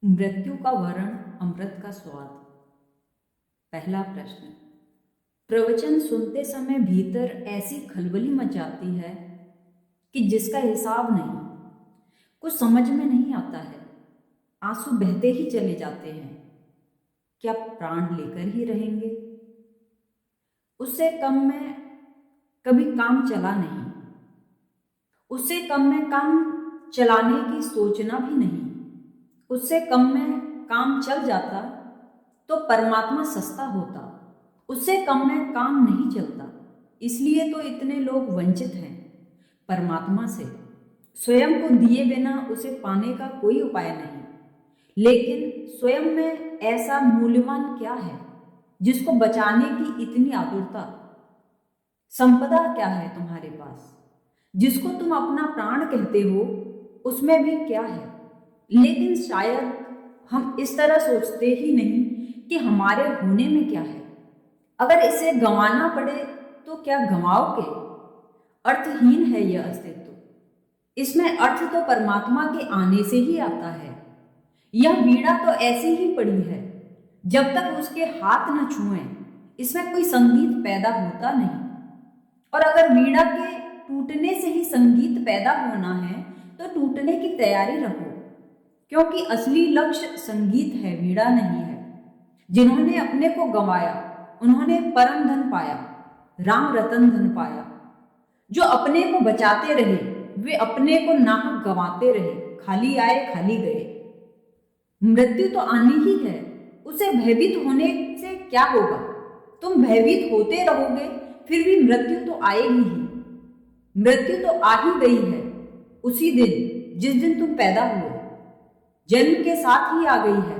मृत्यु का वर्ण, अमृत का स्वाद। पहला प्रश्न। प्रवचन सुनते समय भीतर ऐसी खलबली मच जाती है कि जिसका हिसाब नहीं। कुछ समझ में नहीं आता है, आंसू बहते ही चले जाते हैं। क्या प्राण लेकर ही रहेंगे? उससे कम में कभी काम चला नहीं, उससे कम में काम चलाने की सोचना भी नहीं। उससे कम में काम चल जाता तो परमात्मा सस्ता होता। उससे कम में काम नहीं चलता, इसलिए तो इतने लोग वंचित हैं परमात्मा से। स्वयं को दिए बिना उसे पाने का कोई उपाय नहीं। लेकिन स्वयं में ऐसा मूल्यवान क्या है जिसको बचाने की इतनी आतुरता? संपदा क्या है तुम्हारे पास जिसको तुम अपना प्राण कहते हो? उसमें भी क्या है? लेकिन शायद हम इस तरह सोचते ही नहीं कि हमारे होने में क्या है। अगर इसे गंवाना पड़े तो क्या गंवाओगे? अर्थहीन है यह अस्तित्व। इसमें अर्थ तो परमात्मा के आने से ही आता है। यह वीणा तो ऐसी ही पड़ी है, जब तक उसके हाथ न छुएं इसमें कोई संगीत पैदा होता नहीं। और अगर वीणा के टूटने से ही संगीत पैदा होना है तो टूटने की तैयारी रखो, क्योंकि असली लक्ष्य संगीत है, वीणा नहीं है। जिन्होंने अपने को गंवाया उन्होंने परम धन पाया, राम रतन धन पाया। जो अपने को बचाते रहे वे अपने को नाहक गंवाते रहे, खाली आए खाली गए। मृत्यु तो आनी ही है, उसे भयभीत होने से क्या होगा? तुम भयभीत होते रहोगे फिर भी मृत्यु तो आएगी ही। मृत्यु तो आ ही गई है उसी दिन जिस दिन तुम पैदा हुए। जन्म के साथ ही आ गई है,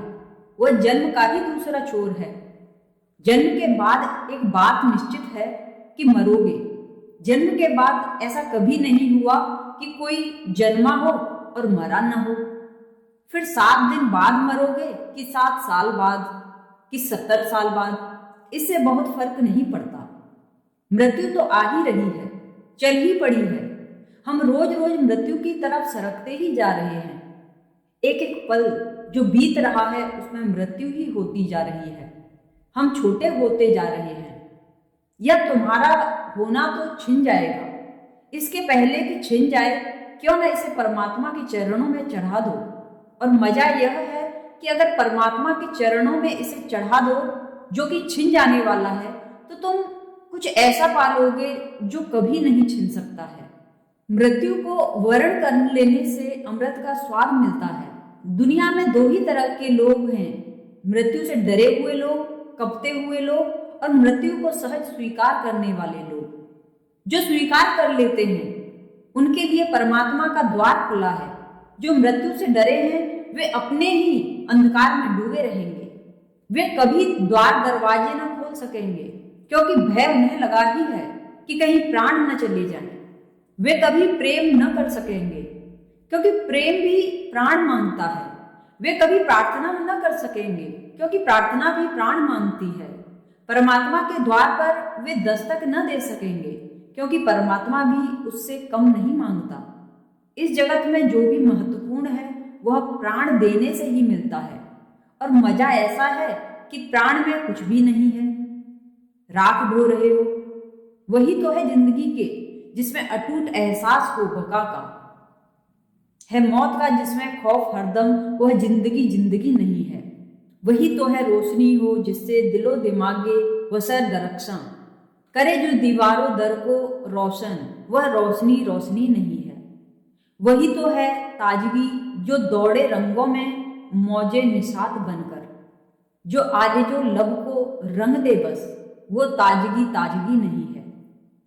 वह जन्म का ही दूसरा छोर है। जन्म के बाद एक बात निश्चित है कि मरोगे। जन्म के बाद ऐसा कभी नहीं हुआ कि कोई जन्मा हो और मरा न हो। फिर 7 दिन बाद मरोगे कि 7 साल बाद कि 70 साल बाद, इससे बहुत फर्क नहीं पड़ता। मृत्यु तो आ ही रही है, चल ही पड़ी है। हम रोज रोज मृत्यु की तरफ सरकते ही जा रहे हैं। एक एक पल जो बीत रहा है उसमें मृत्यु ही होती जा रही है। हम छोटे होते जा रहे हैं। यह तुम्हारा होना तो छिन जाएगा। इसके पहले कि छिन जाए, क्यों न इसे परमात्मा के चरणों में चढ़ा दो। और मजा यह है कि अगर परमात्मा के चरणों में इसे चढ़ा दो जो कि छिन जाने वाला है, तो तुम कुछ ऐसा पालोगे जो कभी नहीं छिन सकता है। मृत्यु को वरण कर लेने से अमृत का स्वाद मिलता है। दुनिया में 2 ही तरह के लोग हैं, मृत्यु से डरे हुए लोग, कपते हुए लोग, और मृत्यु को सहज स्वीकार करने वाले लोग। जो स्वीकार कर लेते हैं उनके लिए परमात्मा का द्वार खुला है। जो मृत्यु से डरे हैं वे अपने ही अंधकार में डूबे रहेंगे। वे कभी द्वार दरवाजे न खोल सकेंगे, क्योंकि भय उन्हें लगा ही है कि कहीं प्राण न चले जाए। वे कभी प्रेम न कर सकेंगे, क्योंकि प्रेम भी प्राण मांगता है। वे कभी प्रार्थना न कर सकेंगे, क्योंकि प्रार्थना भी प्राण मांगती है। परमात्मा के द्वार पर वे दस्तक न दे सकेंगे, क्योंकि परमात्मा भी उससे कम नहीं मांगता। इस जगत में जो भी महत्वपूर्ण है वह प्राण देने से ही मिलता है। और मजा ऐसा है कि प्राण में कुछ भी नहीं है, राख ढो रहे हो। वही तो है जिंदगी के जिसमें अटूट एहसास हो बका का, है मौत का जिसमें खौफ हरदम, वह जिंदगी जिंदगी नहीं है। वही तो है रोशनी हो जिससे दिलो दिमागे वसर दरख्शां करे, जो दीवारों दर को रोशन, वह रोशनी रोशनी नहीं है। वही तो है ताजगी जो दौड़े रंगों में मौजे निशात बनकर, जो आज जो लब को रंग दे बस, वो ताजगी ताजगी नहीं है।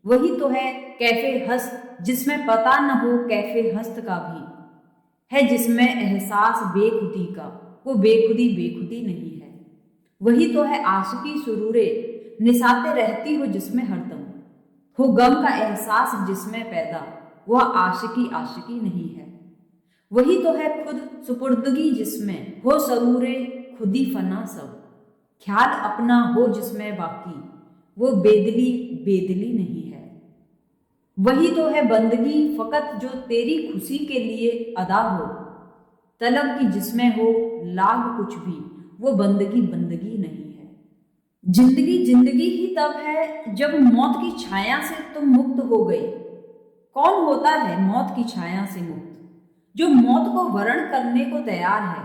वही तो है कैफे हस्त जिसमें पता न हो कैफे हस्त का भी है, जिसमें एहसास बेखुदी का, वो बेखुदी बेखुदी नहीं है। वही तो है आशिकी सुरूरे निसाते रहती हो जिसमें हरदम, हो गम का एहसास जिसमें पैदा, वह आशिकी आशिकी नहीं है। वही तो है खुद सुपुर्दगी जिसमें हो सरूरे खुदी फना सब, ख्याल अपना हो जिसमें बाकी, वो बेदली बेदली नहीं है। वही तो है बंदगी फकत जो तेरी खुशी के लिए अदा हो, तलब की जिसमें हो लाग कुछ भी, वो बंदगी बंदगी नहीं है। जिंदगी जिंदगी ही तब है जब मौत की छाया से तुम मुक्त हो गए। कौन होता है मौत की छाया से मुक्त? जो मौत को वरण करने को तैयार है।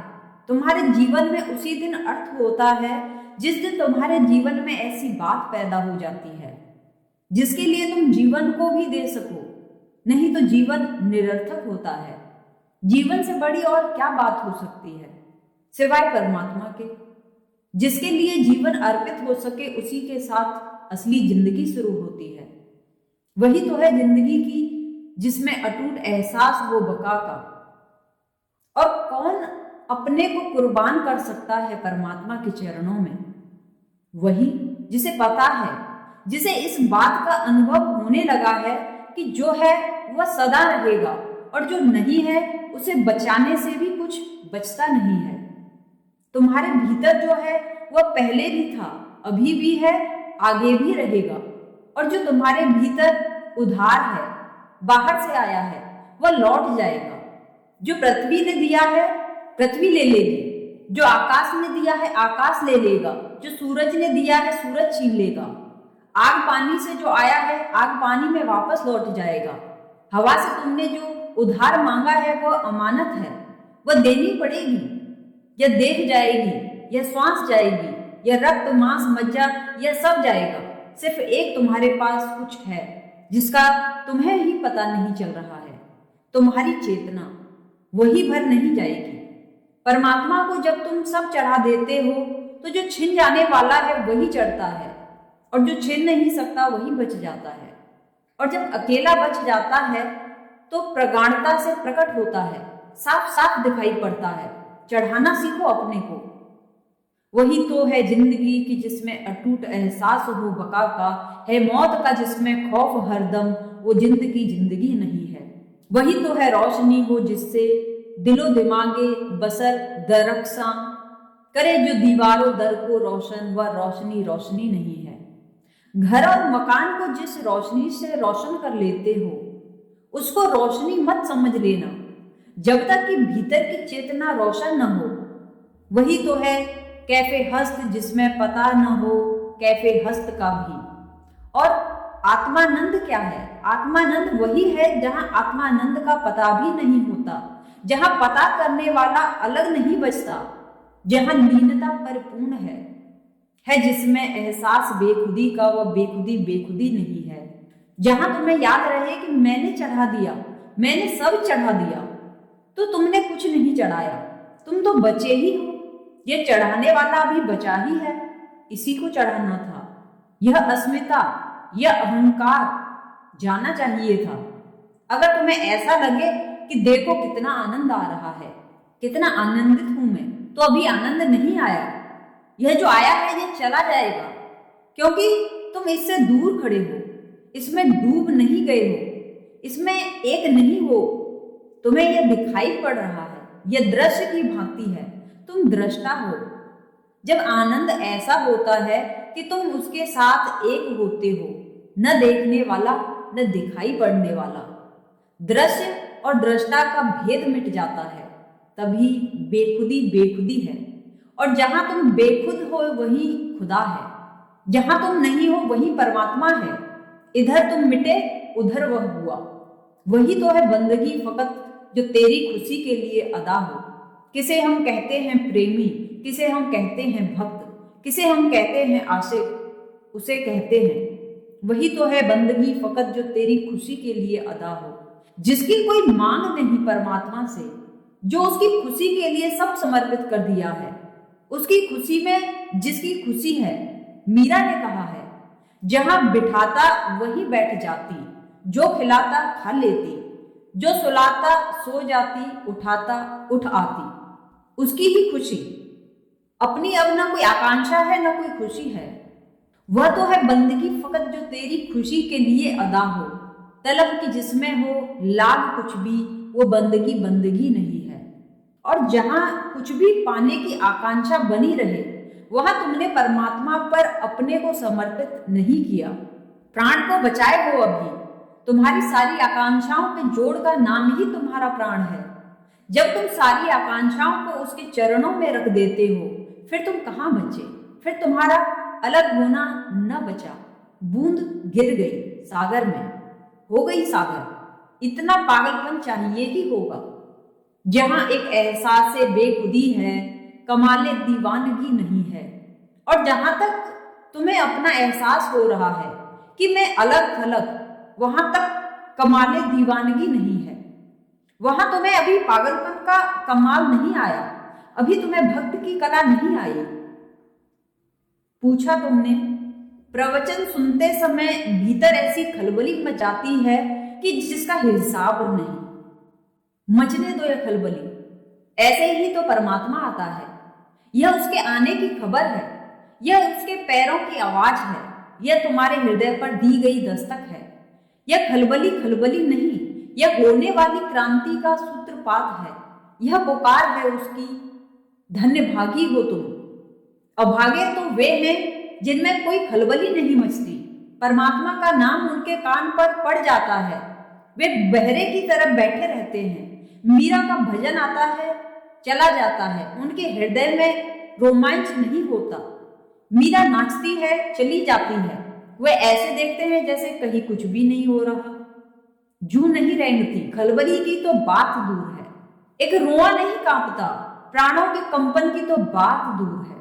तुम्हारे जीवन में उसी दिन अर्थ होता है जिस दिन तुम्हारे जीवन में ऐसी बात पैदा हो जाती है जिसके लिए तुम जीवन को भी दे सको, नहीं तो जीवन निरर्थक होता है। जीवन से बड़ी और क्या बात हो सकती है सिवाय परमात्मा के? जिसके लिए जीवन अर्पित हो सके उसी के साथ असली जिंदगी शुरू होती है। वही तो है जिंदगी की जिसमें अटूट एहसास हो बका का। और कौन अपने को कुर्बान कर सकता है परमात्मा के चरणों में? वही जिसे पता है, जिसे इस बात का अनुभव होने लगा है कि जो है वह सदा रहेगा और जो नहीं है उसे बचाने से भी कुछ बचता नहीं है। तुम्हारे भीतर जो है वह पहले भी था, अभी भी है, आगे भी रहेगा। और जो तुम्हारे भीतर उधार है, बाहर से आया है, वह लौट जाएगा। जो पृथ्वी ने दिया है पृथ्वी ले लेगी, जो आकाश ने दिया है आकाश ले लेगा, जो सूरज ने दिया है सूरज छीन लेगा। आग पानी से जो आया है आग पानी में वापस लौट जाएगा। हवा से तुमने जो उधार मांगा है वह अमानत है, वह देनी पड़ेगी। यह देह जाएगी, यह श्वास जाएगी, यह रक्त मांस मज्जा, यह सब जाएगा। सिर्फ एक तुम्हारे पास कुछ है जिसका तुम्हें ही पता नहीं चल रहा है, तुम्हारी चेतना। वही भर नहीं जाएगी। परमात्मा को जब तुम सब चढ़ा देते हो तो जो छिन जाने वाला है वही चढ़ता है, और जो छिन नहीं सकता वही बच जाता है। और जब अकेला बच जाता है तो प्रगाढ़ता से प्रकट होता है, साफ साफ दिखाई पड़ता है। चढ़ाना सीखो अपने को। वही तो है जिंदगी की जिसमें अटूट एहसास हो बका का, है मौत का जिसमें खौफ हरदम, वो जिंदगी जिंदगी नहीं है। वही तो है रोशनी हो जिससे दिलो दिमागे बसर दरख्शां करे, जो दीवारों दर को रोशन, वह रोशनी रोशनी नहीं है। घर और मकान को जिस रोशनी से रोशन कर लेते हो उसको रोशनी मत समझ लेना जब तक कि भीतर की चेतना रोशन न हो। वही तो है कैफे हस्त जिसमें पता न हो कैफे हस्त का भी। और आत्मानंद क्या है? आत्मानंद वही है जहां आत्मानंद का पता भी नहीं होता, जहां पता करने वाला अलग नहीं बचता, जहां लीनता परिपूर्ण है जिसमें एहसास बेखुदी का, वह बेखुदी बेखुदी नहीं है। जहां तुम्हें याद रहे कि मैंने चढ़ा दिया, मैंने सब चढ़ा दिया, तो तुमने कुछ नहीं चढ़ाया, तुम तो बचे ही हो। यह चढ़ाने वाला भी बचा ही है, इसी को चढ़ाना था। यह अस्मिता, यह अहंकार जाना चाहिए था। अगर तुम्हें ऐसा लगे कि देखो कितना आनंद आ रहा है, कितना आनंदित हूं मैं, तो अभी आनंद नहीं आया। यह जो आया है यह चला जाएगा, क्योंकि तुम इससे दूर खड़े हो, इसमें डूब नहीं गए हो, इसमें एक नहीं हो। तुम्हें यह दिखाई पड़ रहा है, यह दृश्य की भांति है, तुम दृष्टा हो। जब आनंद ऐसा होता है कि तुम उसके साथ एक होते हो, न देखने वाला न दिखाई पड़ने वाला, दृश्य और दृष्टा का भेद मिट जाता है, तभी बेखुदी बेखुदी है। और जहां तुम बेखुद हो वही खुदा है, जहां तुम नहीं हो वही परमात्मा है। इधर तुम मिटे उधर वह हुआ। वही तो है बंदगी फकत जो तेरी खुशी के लिए अदा हो। किसे हम कहते हैं प्रेमी, किसे हम कहते हैं भक्त, किसे हम कहते हैं आशिक, उसे कहते हैं वही तो है बंदगी फकत जो तेरी खुशी के लिए अदा हो। जिसकी कोई मांग नहीं परमात्मा से, जो उसकी खुशी के लिए सब समर्पित कर दिया है। उसकी खुशी में जिसकी खुशी है, मीरा ने कहा है, जहां बिठाता वही बैठ जाती, जो खिलाता खा लेती, जो सुलाता सो जाती, उठाता उठ आती। उसकी ही खुशी, अपनी अब न कोई आकांक्षा है न कोई खुशी है। वह तो है बंदगी फकत जो तेरी खुशी के लिए अदा हो। तलब की जिसमें हो लाग कुछ भी, वो बंदगी बंदगी नहीं है। और जहां कुछ भी पाने की आकांक्षा बनी रहे, वहां तुमने परमात्मा पर अपने को समर्पित नहीं किया। प्राण को बचाए हो अभी, तुम्हारी सारी आकांक्षाओं के जोड़ का नाम ही तुम्हारा प्राण है। जब तुम सारी आकांक्षाओं को उसके चरणों में रख देते हो, फिर तुम कहाँ बचे? फिर तुम्हारा अलग होना न बचा। बूंद गिर गई सागर में, हो गई सागर। इतना पागलपन चाहिए ही होगा। जहां एक एहसास से बेखुदी है, कमाले दीवानगी नहीं है। और जहां तक तुम्हें अपना एहसास हो रहा है कि मैं अलग थलग, वहां तक कमाले दीवानगी नहीं है। वहां तुम्हें अभी पागलपन का कमाल नहीं आया, अभी तुम्हें भक्त की कला नहीं आई। पूछा तुमने। प्रवचन सुनते समय भीतर ऐसी खलबली मचाती है कि जिसका हिसाब नहीं। मचने दो यह खलबली, ऐसे ही तो परमात्मा आता है। यह उसके आने की खबर है, यह उसके पैरों की आवाज है, यह तुम्हारे हृदय पर दी गई दस्तक है। यह खलबली खलबली नहीं, यह होने वाली क्रांति का सूत्रपात है। यह पुकार है उसकी, धन्य भागी हो तुम। अभागे तो वे हैं जिनमें कोई खलबली नहीं मचती। परमात्मा का नाम उनके कान पर पड़ जाता है, वे बहरे की तरफ बैठे रहते हैं। मीरा का भजन आता है, चला जाता है, उनके हृदय में रोमांच नहीं होता। मीरा नाचती है, चली जाती है, वे ऐसे देखते हैं जैसे कहीं कुछ भी नहीं हो रहा। जू नहीं रेंगती, खलबली की तो बात दूर है। एक रोआ नहीं कांपता, प्राणों के कंपन की तो बात दूर है।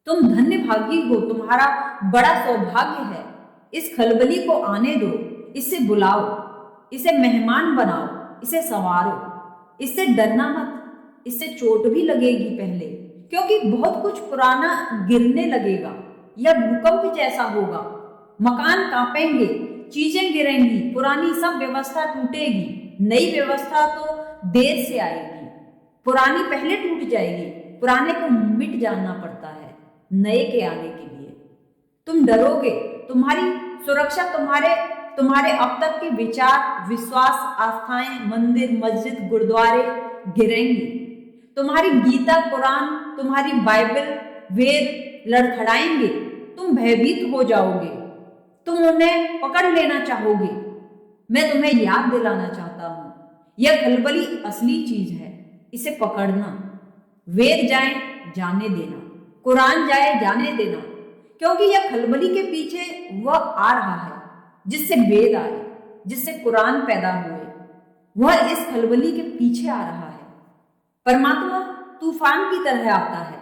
तुम धन्य भागी हो, तुम्हारा बड़ा सौभाग्य है। इस खलबली को आने दो, इसे बुलाओ, इसे मेहमान बनाओ, इसे संवारो। इससे डरना मत, इससे चोट भी लगेगी पहले, क्योंकि बहुत कुछ पुराना गिरने लगेगा। यह भूकंप जैसा होगा, मकान कांपेंगे, चीजें गिरेंगी, पुरानी सब व्यवस्था टूटेगी। नई व्यवस्था तो देर से आएगी, पुरानी पहले टूट जाएगी। पुराने को मिट जाना पड़ता है नए के आने के लिए। तुम डरोगे, तुम्हारी सुरक्षा, तुम्हारे अब तक के विचार, विश्वास, आस्थाएं, मंदिर, मस्जिद, गुरुद्वारे गिरेंगे। तुम्हारी गीता, कुरान, तुम्हारी बाइबल, वेद लड़खड़ाएंगे। तुम भयभीत हो जाओगे, तुम उन्हें पकड़ लेना चाहोगे। मैं तुम्हें याद दिलाना चाहता हूं, यह खलबली असली चीज है, इसे पकड़ना। वेद जाए, जाने देना, कुरान जाए, जाने देना, क्योंकि यह खलबली के पीछे वह आ रहा है जिससे वेद आए, जिससे कुरान पैदा हुए। वह इस खलबली के पीछे आ रहा है। परमात्मा तूफान की तरह आता है,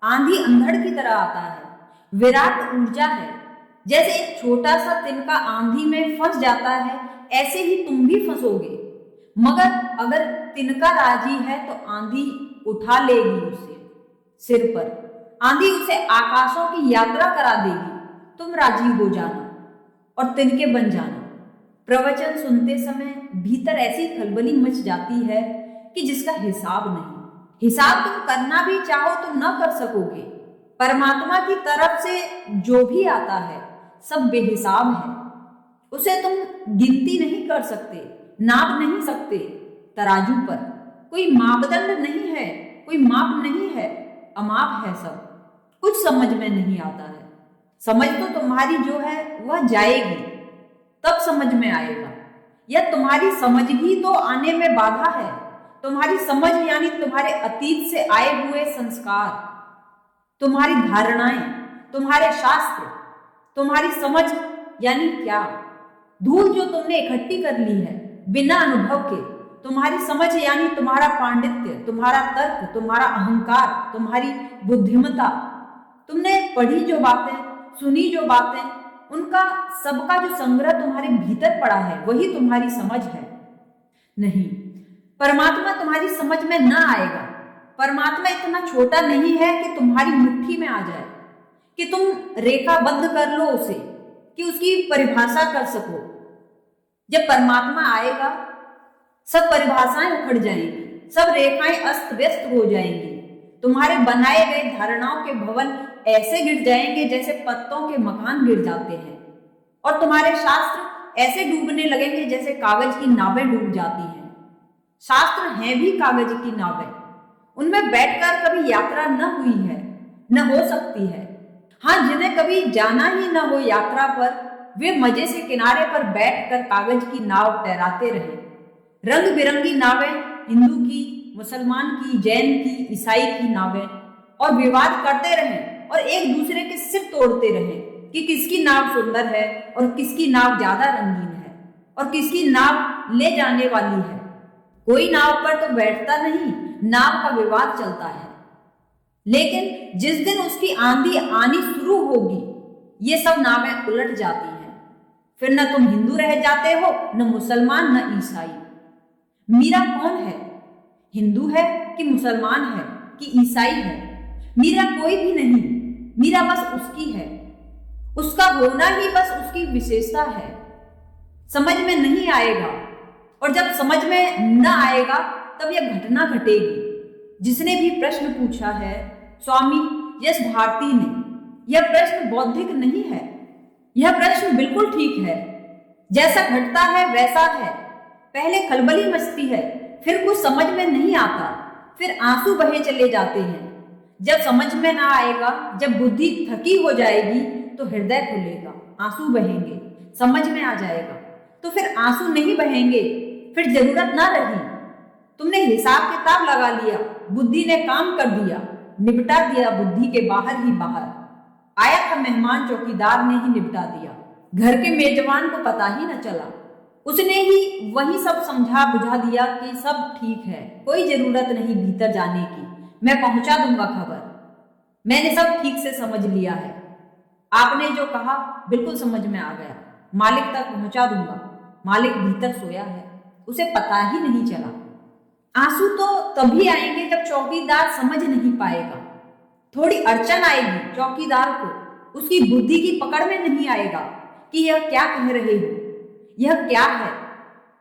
आंधी अंधड़ की तरह आता है, विराट ऊर्जा है। जैसे एक छोटा सा तिनका आंधी में फंस जाता है, ऐसे ही तुम भी फंसोगे। मगर अगर तिनका राजी है तो आंधी उठा लेगी उसे सिर पर, आंधी उसे आकाशों की यात्रा करा देगी। तुम राजी हो जाना और तिनके बन जाना। प्रवचन सुनते समय भीतर ऐसी खलबली मच जाती है कि जिसका हिसाब नहीं। हिसाब तुम करना भी चाहो तो न कर सकोगे। परमात्मा की तरफ से जो भी आता है सब बेहिसाब है, उसे तुम गिनती नहीं कर सकते, नाप नहीं सकते। तराजू पर कोई मापदंड नहीं है, कोई माप नहीं है, अमाप है सब। कुछ समझ में नहीं आता है। समझ तो तुम्हारी जो है वह जाएगी, तब समझ में आएगा। यह तुम्हारी समझ ही तो आने में बाधा है। तुम्हारी समझ यानी तुम्हारे अतीत से आए हुए संस्कार, तुम्हारी धारणाएं, तुम्हारे शास्त्र। तुम्हारी समझ यानी क्या? धूल जो तुमने इकट्ठी कर ली है बिना अनुभव के। तुम्हारी समझ यानी तुम्हारा पांडित्य, तुम्हारा तर्क, तुम्हारा अहंकार, तुम्हारी बुद्धिमत्ता। तुमने पढ़ी जो बातें, सुनी जो बातें, उनका सबका जो संग्रह तुम्हारे भीतर पड़ा है, वही तुम्हारी समझ है। नहीं, परमात्मा तुम्हारी समझ में न आएगा। परमात्मा इतना छोटा नहीं है कि तुम्हारी मुट्ठी में आ जाए, कि तुम रेखाबद्ध कर लो उसे, कि उसकी परिभाषा कर सको। जब परमात्मा आएगा सब परिभाषाएं उखड़ जाएंगी, सब रेखाएं अस्त व्यस्त हो जाएंगी। तुम्हारे बनाए गए धारणाओं के भवन ऐसे गिर जाएंगे जैसे पत्तों के मकान गिर जाते हैं, और तुम्हारे शास्त्र ऐसे डूबने लगेंगे जैसे कागज की नावें डूब जाती हैं। शास्त्र हैं भी कागज की नावें, उनमें बैठकर कभी यात्रा न हुई है, न हो सकती है। हाँ, जिन्हें कभी जाना ही न हो यात्रा पर, वे मजे से किनारे पर बैठकर कागज की नाव तैराते रहे। रंग बिरंगी नावें हिंदू की, मुसलमान की, जैन की, ईसाई की नावें और विवाद करते रहें और एक दूसरे के सिर तोड़ते रहें कि किसकी नाव सुंदर है और किसकी नाव ज्यादा रंगीन है और किसकी नाव ले जाने वाली है। कोई नाव पर तो बैठता नहीं, नाव का विवाद चलता है। लेकिन जिस दिन उसकी आंधी आनी शुरू होगी, ये सब नावें उलट जाती हैं। फिर न तुम हिंदू रह जाते हो, न मुसलमान, न ईसाई। मीरा कौन है? हिंदू है कि मुसलमान है कि ईसाई है? मीरा कोई भी नहीं, मीरा बस उसकी है। उसका होना ही बस उसकी विशेषता है। समझ में नहीं आएगा, और जब समझ में न आएगा तब यह घटना घटेगी। जिसने भी प्रश्न पूछा है स्वामी यश भारती ने, यह प्रश्न बौद्धिक नहीं है, यह प्रश्न बिल्कुल ठीक है। जैसा घटता है वैसा है। पहले खलबली मचती है, फिर कुछ समझ में नहीं आता, फिर आंसू बहे चले जाते हैं। जब समझ में ना आएगा, जब बुद्धि थकी हो जाएगी तो हृदय खुलेगा, आंसू बहेंगे। समझ में आ जाएगा तो फिर आंसू नहीं बहेंगे, फिर जरूरत ना रही। तुमने हिसाब किताब लगा लिया, बुद्धि ने काम कर दिया, निपटा दिया बुद्धि के बाहर ही बाहर। आया था मेहमान, चौकीदार ने ही निपटा दिया। घर के मेजबान को पता ही न चला, उसने ही वही सब समझा बुझा दिया कि सब ठीक है, कोई जरूरत नहीं भीतर जाने की, मैं पहुंचा दूंगा खबर। मैंने सब ठीक से समझ लिया है, आपने जो कहा बिल्कुल समझ में आ गया, मालिक तक पहुंचा दूंगा। मालिक भीतर सोया है, उसे पता ही नहीं चला। आंसू तो तभी आएंगे जब चौकीदार समझ नहीं पाएगा। थोड़ी अड़चन आएगी चौकीदार को, उसकी बुद्धि की पकड़ में नहीं आएगा कि यह क्या कह रहे हो, यह क्या है।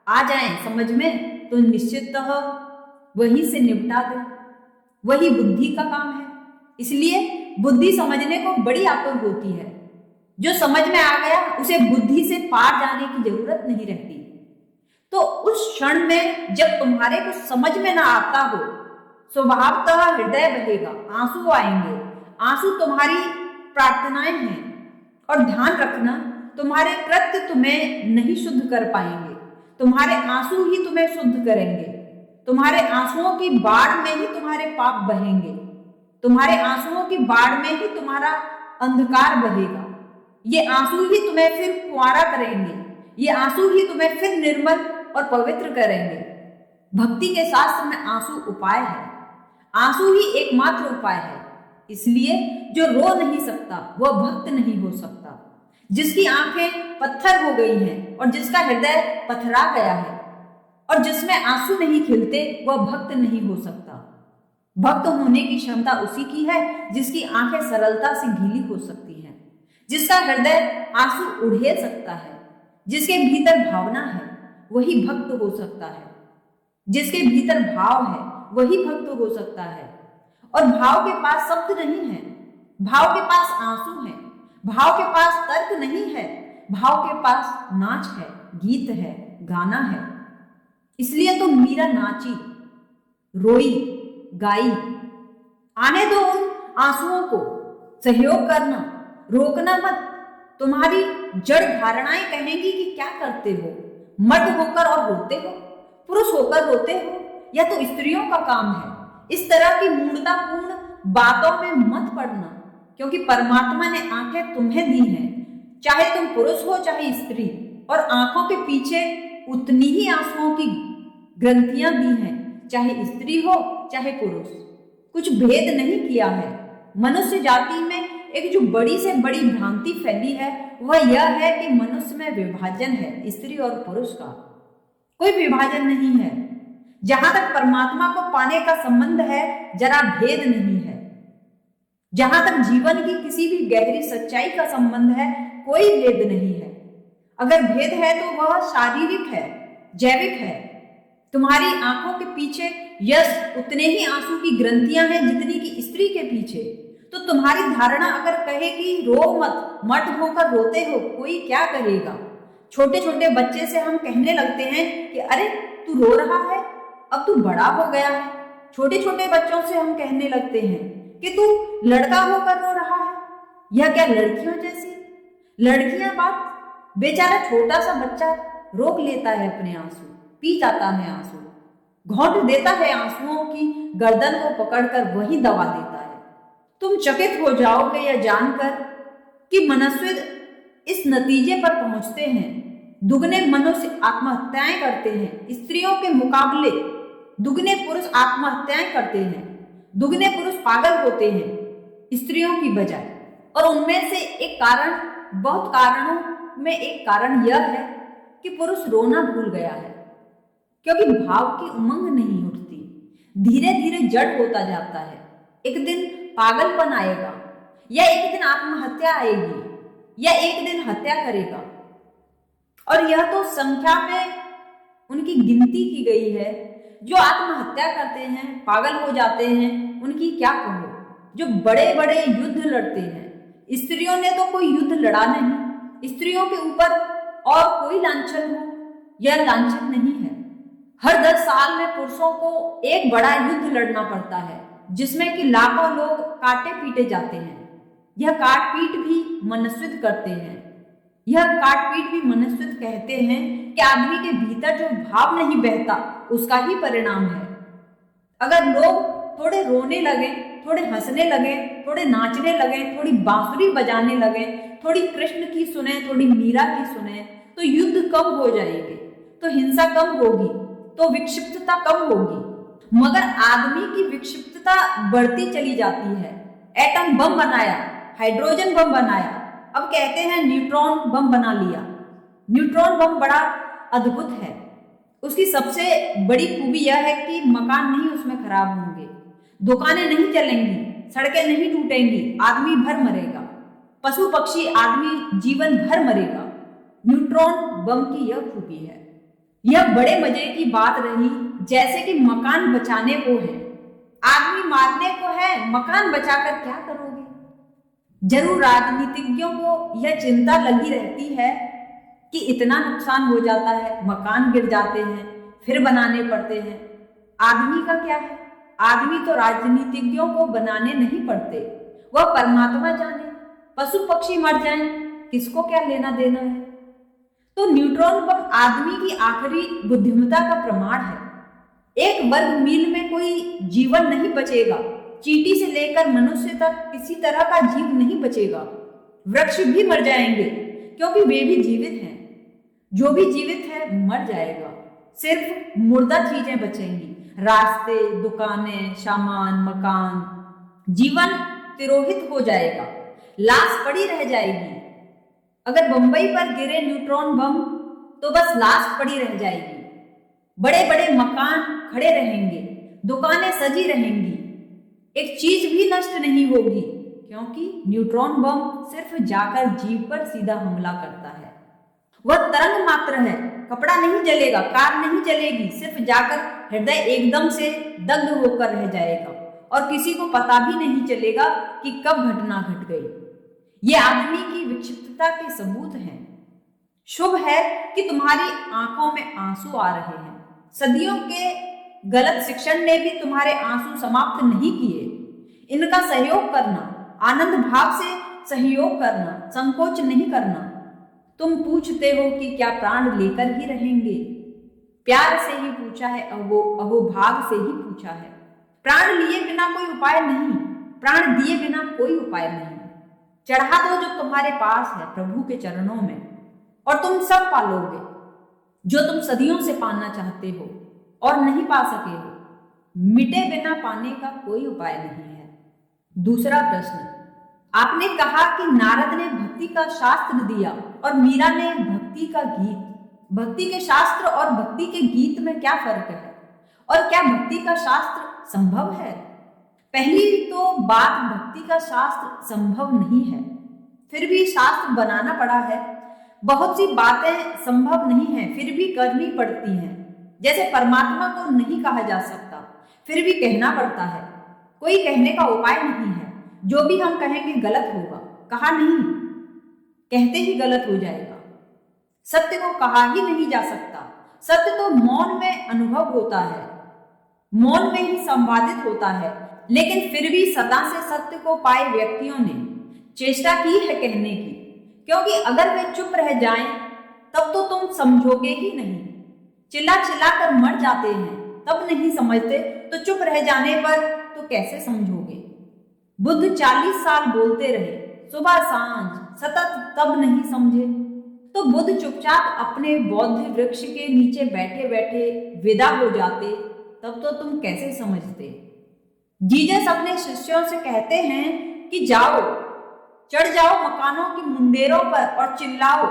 आ जाए समझ में तो निश्चिततः वहीं से निपटा दे, वही बुद्धि का काम है। इसलिए बुद्धि समझने को बड़ी आतुर होती है। जो समझ में आ गया उसे बुद्धि से पार जाने की जरूरत नहीं रहती। तो उस क्षण में जब तुम्हारे कुछ समझ में ना आता हो, स्वभावतः हृदय बहेगा, आंसू आएंगे। आंसू तुम्हारी प्रार्थनाएं हैं, और ध्यान रखना तुम्हारे कृत्य तुम्हें नहीं शुद्ध कर पाएंगे, तुम्हारे आंसू ही तुम्हें शुद्ध करेंगे। तुम्हारे आंसुओं की बाढ़ में ही तुम्हारे पाप बहेंगे, तुम्हारे आंसुओं की बाढ़ में ही तुम्हारा अंधकार बहेगा। ये आंसू ही तुम्हें फिर कुंवारा करेंगे, ये आंसू ही तुम्हें फिर निर्मल और पवित्र करेंगे। भक्ति के शास्त्र में आंसू उपाय है, आंसू ही एकमात्र उपाय है। इसलिए जो रो नहीं सकता वह भक्त नहीं हो सकता। जिसकी आंखें पत्थर हो गई हैं और जिसका हृदय पथरा गया है और जिसमें आंसू नहीं खिलते, वह भक्त नहीं हो सकता। भक्त होने की क्षमता उसी की है जिसकी आंखें सरलता से गीली हो सकती हैं, जिसका हृदय आंसू उड़ेल सकता है, जिसके भीतर भावना है वही भक्त हो सकता है। जिसके भीतर भाव है वही भक्त हो सकता है। और भाव के पास शब्द नहीं है, भाव के पास आंसू है, भाव के पास तर्क नहीं है, भाव के पास नाच है, गीत है, गाना है। इसलिए तो मीरा नाची, रोई, गाई। आने दो उन आंसुओं को, सहयोग करना, रोकना मत। तुम्हारी जड़ धारणाएं कहेंगी कि क्या करते हो, मर्द होकर और रोते हो, पुरुष होकर रोते हो, यह तो स्त्रियों का काम है। इस तरह की मूर्खतापूर्ण बातों में मत पड़ना, क्योंकि परमात्मा ने आंखें तुम्हें दी हैं, चाहे तुम पुरुष हो चाहे स्त्री, और आंखों के पीछे उतनी ही आंसुओं की ग्रंथियां दी हैं, चाहे स्त्री हो चाहे पुरुष। कुछ भेद नहीं किया है। मनुष्य जाति में एक जो बड़ी से बड़ी भ्रांति फैली है वह यह है कि मनुष्य में विभाजन है, स्त्री और पुरुष का। कोई विभाजन नहीं है। जहां तक परमात्मा को पाने का संबंध है, जरा भेद नहीं है। जहां तक जीवन की किसी भी गहरी सच्चाई का संबंध है, कोई भेद नहीं है। अगर भेद है तो वह शारीरिक है, जैविक है। तुम्हारी आंखों के पीछे यश उतने ही आंसू की ग्रंथियां हैं जितनी की स्त्री के पीछे। तो तुम्हारी धारणा अगर कहे कि रो मत, मर्द होकर रोते हो, कोई क्या कहेगा। छोटे छोटे बच्चे से हम कहने लगते हैं कि अरे तू रो रहा है, अब तू बड़ा हो गया है। छोटे छोटे बच्चों से हम कहने लगते हैं कि तू लड़का होकर रो रहा है। यह क्या लड़कियों जैसी लड़कियां बात। बेचारा छोटा सा बच्चा रोक लेता है अपने आंसू, पी जाता है आंसू, घोंट देता है आंसुओं की गर्दन को पकड़कर वही दबा देता है। तुम चकित हो जाओगे यह जानकर कि मनुष्य इस नतीजे पर पहुंचते हैं। दुगने मनुष्य आत्महत्याएं करते हैं स्त्रियों के मुकाबले, दुगने पुरुष आत्महत्याएं करते हैं, दुगने पुरुष पागल होते हैं स्त्रियों की बजाय। और उनमें से एक कारण, बहुत कारणों में एक कारण यह है कि पुरुष रोना भूल गया है, क्योंकि भाव की उमंग नहीं उठती, धीरे धीरे जड़ होता जाता है। एक दिन पागलपन आएगा, या एक दिन आत्महत्या आएगी, या एक दिन हत्या करेगा। और यह तो संख्या में उनकी गिनती की गई है। जो आत्महत्या करते हैं, पागल हो जाते हैं, उनकी क्या कहो। जो बड़े बड़े युद्ध लड़ते हैं, स्त्रियों ने तो कोई युद्ध लड़ा नहीं। स्त्रियों के ऊपर और कोई लांछन हो, यह लांछन नहीं है। हर 10 साल में पुरुषों को एक बड़ा युद्ध लड़ना पड़ता है, जिसमें कि लाखों लोग काटे पीटे जाते हैं। यह काट पीट भी मनुष्य करते हैं। यह काट पीट भी मनुष्य कहते हैं कि आदमी के भीतर जो भाव नहीं बहता, उसका ही परिणाम है। अगर लोग थोड़े रोने लगे, थोड़े हंसने लगे, थोड़े नाचने लगे, थोड़ी बांसुरी बजाने लगे, थोड़ी कृष्ण की सुने, थोड़ी मीरा की सुने, तो युद्ध कम हो जाएंगे, तो हिंसा कम होगी, तो विक्षिप्तता कम होगी। मगर आदमी की विक्षिप्तता बढ़ती चली जाती है। एटम बम बनाया, हाइड्रोजन बम बनाया, अब कहते हैं न्यूट्रॉन बम बना लिया। न्यूट्रॉन बम बड़ा अद्भुत है। उसकी सबसे बड़ी खूबी यह है कि मकान नहीं उसमें खराब होंगे, दुकानें नहीं चलेंगी, सड़कें नहीं टूटेंगी, आदमी भर मरेगा, पशु पक्षी आदमी जीवन भर मरेगा। न्यूट्रॉन बम की यह खूबी है। यह बड़े मजे की बात रही, जैसे कि मकान बचाने को है, आदमी मारने को है, मकान बचाकर क्या करोगे। जरूर राजनीतिज्ञों को यह चिंता लगी रहती है कि इतना नुकसान हो जाता है, मकान गिर जाते हैं, फिर बनाने पड़ते हैं। आदमी का क्या है? आदमी तो राजनीतिज्ञों को बनाने नहीं पड़ते, वह परमात्मा जाने। पशु पक्षी मर जाएं, किसको क्या लेना देना है। तो न्यूट्रॉन बम आदमी की आखिरी बुद्धिमत्ता का प्रमाण है। 1 वर्ग मील में कोई जीवन नहीं बचेगा, चींटी से लेकर मनुष्य तक किसी तरह का जीव नहीं बचेगा। वृक्ष भी मर जाएंगे, क्योंकि वे भी जीवित हैं। जो भी जीवित है मर जाएगा, सिर्फ मुर्दा चीजें बचेंगी, रास्ते, दुकानें, सामान, मकान। जीवन तिरोहित हो जाएगा, लाश पड़ी रह जाएगी। अगर बंबई पर गिरे न्यूट्रॉन बम तो बस लाश पड़ी रह जाएगी। बड़े बड़े मकान खड़े रहेंगे, दुकानें सजी रहेंगी, एक चीज भी नष्ट नहीं होगी, क्योंकि न्यूट्रॉन बम सिर्फ जाकर जीव पर सीधा हमला करता है। वह तरंग मात्र है, कपड़ा नहीं जलेगा, कार नहीं जलेगी, सिर्फ जाकर हृदय एकदम से दग्ध होकर रह जाएगा और किसी को पता भी नहीं चलेगा कि कब घटना घट गई। ये आदमी की विक्षिप्तता के सबूत हैं। शुभ है कि तुम्हारी आंखों में आंसू आ रहे हैं। सदियों के गलत शिक्षण ने भी तुम्हारे आंसू समाप्त नहीं किए। इनका सहयोग करना, आनंद भाव से सहयोग करना, संकोच नहीं करना। तुम पूछते हो कि क्या प्राण लेकर ही रहेंगे? प्यार से ही पूछा है, अहोभाव से ही पूछा है। प्राण लिए बिना कोई उपाय नहीं, प्राण दिए बिना कोई उपाय नहीं। चढ़ा दो जो तुम्हारे पास है प्रभु के चरणों में, और तुम सब पालोगे जो तुम सदियों से पाना चाहते हो और नहीं पा सके हो। मिटे बिना पाने का कोई उपाय नहीं है। दूसरा प्रश्न, आपने कहा कि नारद ने भक्ति का शास्त्र दिया और मीरा ने भक्ति का गीत। भक्ति के शास्त्र और भक्ति के गीत में क्या फर्क है, और क्या भक्ति का शास्त्र संभव है? पहली तो बात, भक्ति का शास्त्र संभव नहीं है, फिर भी शास्त्र बनाना पड़ा है। बहुत सी बातें संभव नहीं है, फिर भी करनी पड़ती हैं। जैसे परमात्मा को नहीं कहा जा सकता, फिर भी कहना पड़ता है। कोई कहने का उपाय नहीं है। जो भी हम कहेंगे गलत होगा, कहा नहीं, कहते ही गलत हो जाएगा। सत्य को कहा ही नहीं जा सकता। सत्य तो मौन में अनुभव होता है, मौन में ही संवादित होता है। लेकिन फिर भी सदा से सत्य को पाए व्यक्तियों ने चेष्टा की है कहने की, क्योंकि अगर वे चुप रह जाएं तब तो तुम समझोगे ही नहीं। चिल्ला चिल्ला कर मर जाते हैं, तब नहीं समझते तो चुप रह जाने पर तो कैसे समझोगे। बुद्ध 40 साल बोलते रहे, सुबह सांझ सतत, तब नहीं समझे। तो बुद्ध चुपचाप अपने बौद्ध वृक्ष के नीचे बैठे बैठे विदा हो जाते, तब तो तुम कैसे समझते। जीसस अपने शिष्यों से कहते हैं कि जाओ, चढ़ जाओ मकानों की मुंडेरों पर और चिल्लाओ,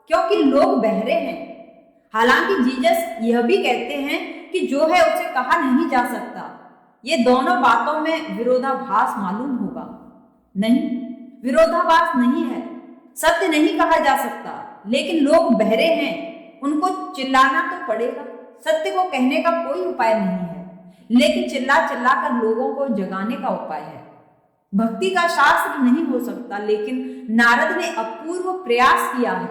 क्योंकि लोग बहरे हैं। हालांकि जीसस यह भी कहते हैं कि जो है उसे कहा नहीं जा सकता। ये दोनों बातों में विरोधाभास मालूम होगा। नहीं, विरोधाभास नहीं है। सत्य नहीं कहा जा सकता, लेकिन लोग बहरे हैं, उनको चिल्लाना तो पड़ेगा। सत्य को कहने का कोई उपाय नहीं है, लेकिन चिल्ला चिल्ला कर लोगों को जगाने का उपाय है। भक्ति का शास्त्र नहीं हो सकता, लेकिन नारद ने अपूर्व प्रयास किया है।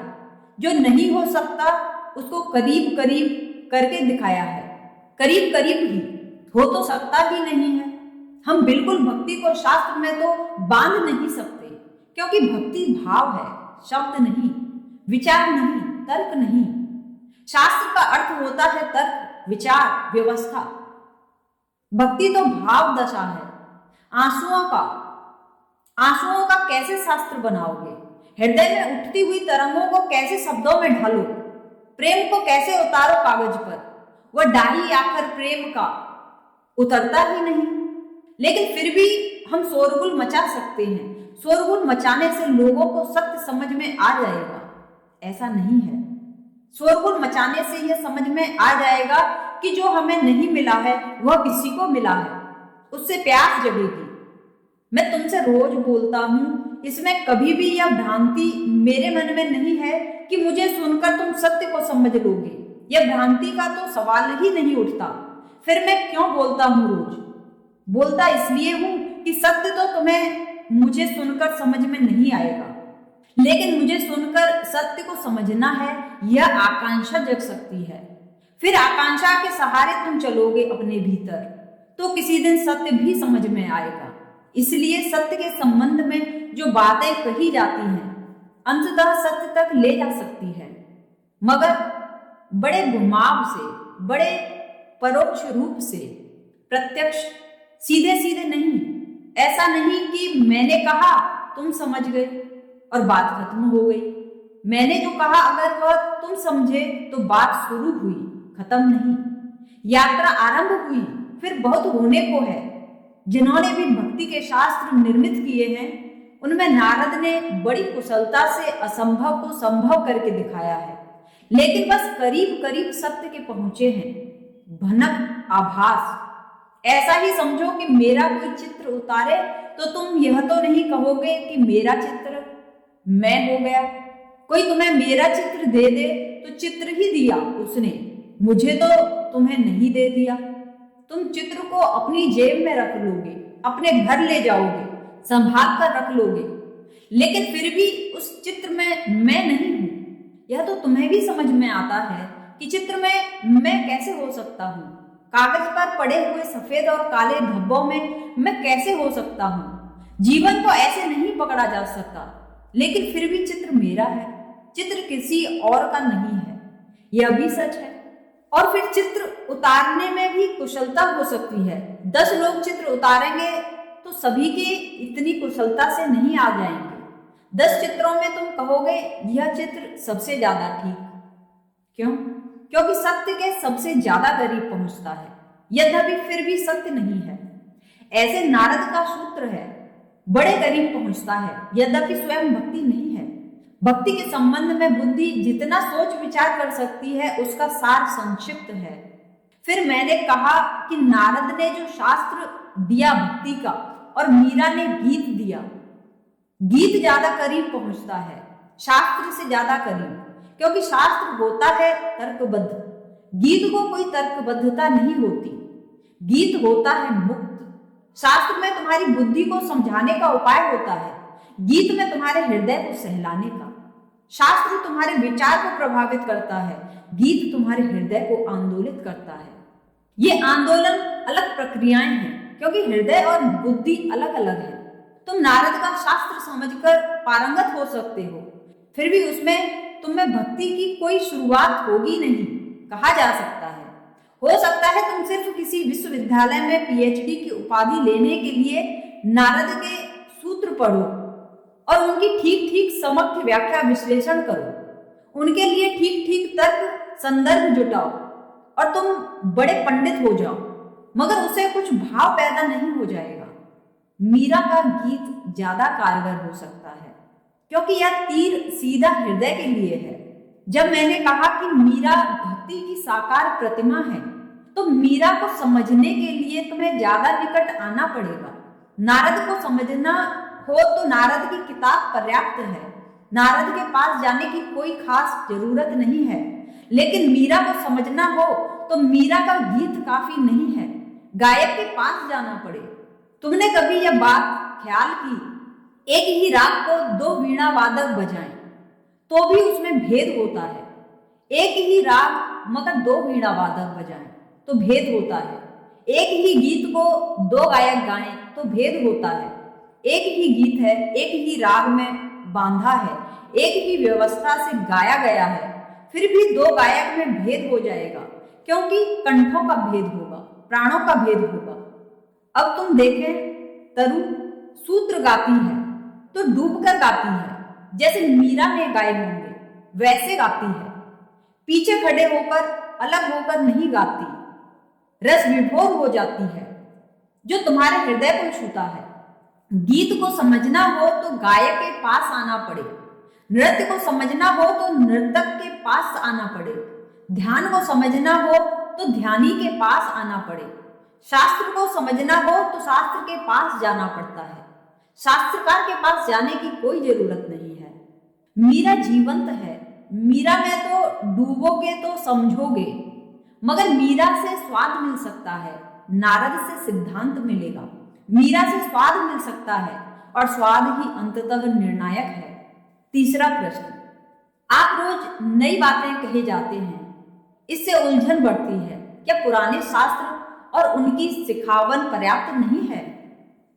जो नहीं हो सकता उसको करीब करीब करके दिखाया है। करीब करीब ही हो तो सकता ही नहीं है। हम बिल्कुल भक्ति को शास्त्र में तो बांध नहीं सकते, क्योंकि भक्ति भाव है, शब्द नहीं, विचार नहीं, तर्क नहीं। शास्त्र का अर्थ होता है तर्क, विचार, व्यवस्था। भक्ति तो भाव दशा है। आंसुओं का कैसे शास्त्र बनाओगे। हृदय में उठती हुई तरंगों को कैसे शब्दों में ढालो। प्रेम को कैसे उतारो कागज पर। वह डाही आखिर प्रेम का उतरता ही नहीं। लेकिन फिर भी हम शोरगुल मचा सकते हैं। शोरगुल मचाने से लोगों को सत्य समझ में आ जाएगा, ऐसा नहीं है। शोरगुल मचाने से यह समझ में आ जाएगा कि जो हमें नहीं मिला है वह किसी को मिला है, उससे प्यास जगेगी। मैं तुमसे रोज बोलता हूं, इसमें कभी भी यह भ्रांति मेरे मन में नहीं है कि मुझे सुनकर तुम सत्य को समझ लोगे। यह भ्रांति का तो सवाल ही नहीं उठता। फिर मैं क्यों बोलता हूं रोज? बोलता इसलिए हूं कि सत्य तो तुम्हें मुझे सुनकर समझ में नहीं आएगा, लेकिन मुझे सुनकर सत्य को समझना है, यह आकांक्षा जग सकती है। फिर आकांक्षा के सहारे तुम चलोगे अपने भीतर, तो किसी दिन सत्य भी समझ में आएगा। इसलिए सत्य के संबंध में जो बातें कही जाती हैं, अंततः सत्य तक ले जा सकती है, मगर बड़े घुमाव से, बड़े परोक्ष रूप से, प्रत्यक्ष, सीधे सीधे नहीं। ऐसा नहीं कि मैंने कहा तुम समझ गए और बात खत्म हो गई। मैंने जो कहा अगर वह तुम समझे तो बात शुरू हुई, खत्म नहीं। यात्रा आरंभ हुई, फिर बहुत होने को है। जिन्होंने भी भक्ति के शास्त्र निर्मित किए हैं, उनमें नारद ने बड़ी कुशलता से असंभव को संभव करके दिखाया है, लेकिन बस करीब करीब सत्य के पहुंचे हैं। भनक, आभास। ऐसा ही समझो कि मेरा कोई चित्र उतारे तो तुम यह तो नहीं कहोगे कि मेरा चित्र मैं हो गया। कोई तुम्हें मेरा चित्र दे दे तो चित्र ही दिया उसने, मुझे तो तुम्हें नहीं दे दिया। तुम चित्र को अपनी जेब में रख लोगे, अपने घर ले जाओगे, संभाल कर रख लोगे, लेकिन फिर भी उस चित्र में मैं नहीं हूं। यह तो तुम्हें भी समझ में आता है कि चित्र में मैं कैसे हो सकता हूं। कागज पर पड़े हुए सफेद और काले धब्बों में मैं कैसे हो सकता हूं। जीवन को ऐसे नहीं पकड़ा जा सकता, लेकिन फिर भी चित्र मेरा है, चित्र किसी और का नहीं है। यह भी सच है। और फिर चित्र उतारने में भी कुशलता हो सकती है। 10 लोग चित्र उतारेंगे तो सभी के इतनी कुशलता से नहीं आ जाएंगे। 10 चित्रों में तुम कहोगे यह चित्र सबसे ज्यादा ठीक। क्यों? क्योंकि सत्य के सबसे ज्यादा करीब पहुंचता है, यद्यपि फिर भी सत्य नहीं है। ऐसे नारद का सूत्र है, बड़े करीब पहुंचता है, यद्यपि स्वयं भक्ति नहीं है। भक्ति के संबंध में बुद्धि जितना सोच विचार कर सकती है, उसका सार संक्षिप्त है। फिर मैंने कहा कि नारद ने जो शास्त्र दिया भक्ति का, और मीरा ने गीत दिया। गीत ज्यादा करीब पहुंचता है, शास्त्र से ज्यादा करीब, क्योंकि शास्त्र होता है तर्कबद्ध। गीत को कोई तर्कबद्धता नहीं होती। गीत होता है मुक्त। शास्त्र में तुम्हारी बुद्धि को समझाने का उपाय होता है, गीत में तुम्हारे हृदय को सहलाने का। शास्त्र तुम्हारे विचार को प्रभावित करता है, गीत तुम्हारे हृदय को आंदोलित करता है। ये आंदोलन अलग प्रक्रियाएं हैं, क्योंकि हृदय और बुद्धि अलग अलग है। तुम नारद का शास्त्र समझकर पारंगत हो सकते हो, फिर भी उसमें तुम्हें भक्ति की कोई शुरुआत होगी नहीं, कहा जा सकता है। हो सकता है तुम सिर्फ किसी विश्वविद्यालय में पीएचडी की उपाधि लेने के लिए नारद के सूत्र पढ़ो और उनकी ठीक ठीक समक्ष व्याख्या विश्लेषण करो, उनके लिए ठीक ठीक तर्क संदर्भ जुटाओ और तुम बड़े पंडित हो जाओ, मगर उसे कुछ भाव पैदा नहीं हो जाएगा। मीरा का गीत ज्यादा कारगर हो सकता है क्योंकि यह तीर सीधा हृदय के लिए है। जब मैंने कहा कि मीरा भक्ति की साकार प्रतिमा है, तो मीरा को समझने के लिए तुम्हें ज्यादा निकट आना पड़ेगा। नारद को समझना हो तो नारद की किताब पर्याप्त है, नारद के पास जाने की कोई खास जरूरत नहीं है। लेकिन मीरा को समझना हो तो मीरा का गीत काफी नहीं है, गायक के पास जाना पड़े। तुमने कभी यह बात ख्याल की, एक ही राग को दो वीणा वादक बजाएं तो भी उसमें भेद होता है, एक ही राग मगर दो वीणा वादक बजाएं तो भेद होता है, एक ही गीत को दो गायक गाएं तो भेद होता है। एक ही गीत है, एक ही राग में बांधा है, एक ही व्यवस्था से गाया गया है, फिर भी दो गायक में भेद हो जाएगा क्योंकि कंठों का भेद होगा, प्राणों का भेद होगा। अब तुम देखें, तरु सूत्र गाती है तो डूबकर गाती है, जैसे मीरा ने गाए होंगे वैसे गाती है, पीछे खड़े होकर अलग होकर नहीं गाती, रस विभोर हो जाती है जो तुम्हारे हृदय को छूता है। गीत को समझना हो तो गायक के पास आना पड़े, नृत्य को समझना हो तो नर्तक के पास आना पड़े, ध्यान को समझना हो तो ध्यानी के पास आना पड़े, शास्त्र को समझना हो तो शास्त्र के पास जाना पड़ता है, शास्त्रकार के पास जाने की कोई जरूरत नहीं है। मीरा जीवंत है, मीरा में तो डूबोगे तो समझोगे, मगर मीरा से स्वाद मिल सकता है, नारद से सिद्धांत मिलेगा। मीरा से स्वाद मिल सकता है और स्वाद ही अंततः निर्णायक है। तीसरा प्रश्न, आप रोज नई बातें कहे जाते हैं, इससे उलझन बढ़ती है। क्या पुराने शास्त्र और उनकी सिखावन पर्याप्त नहीं है?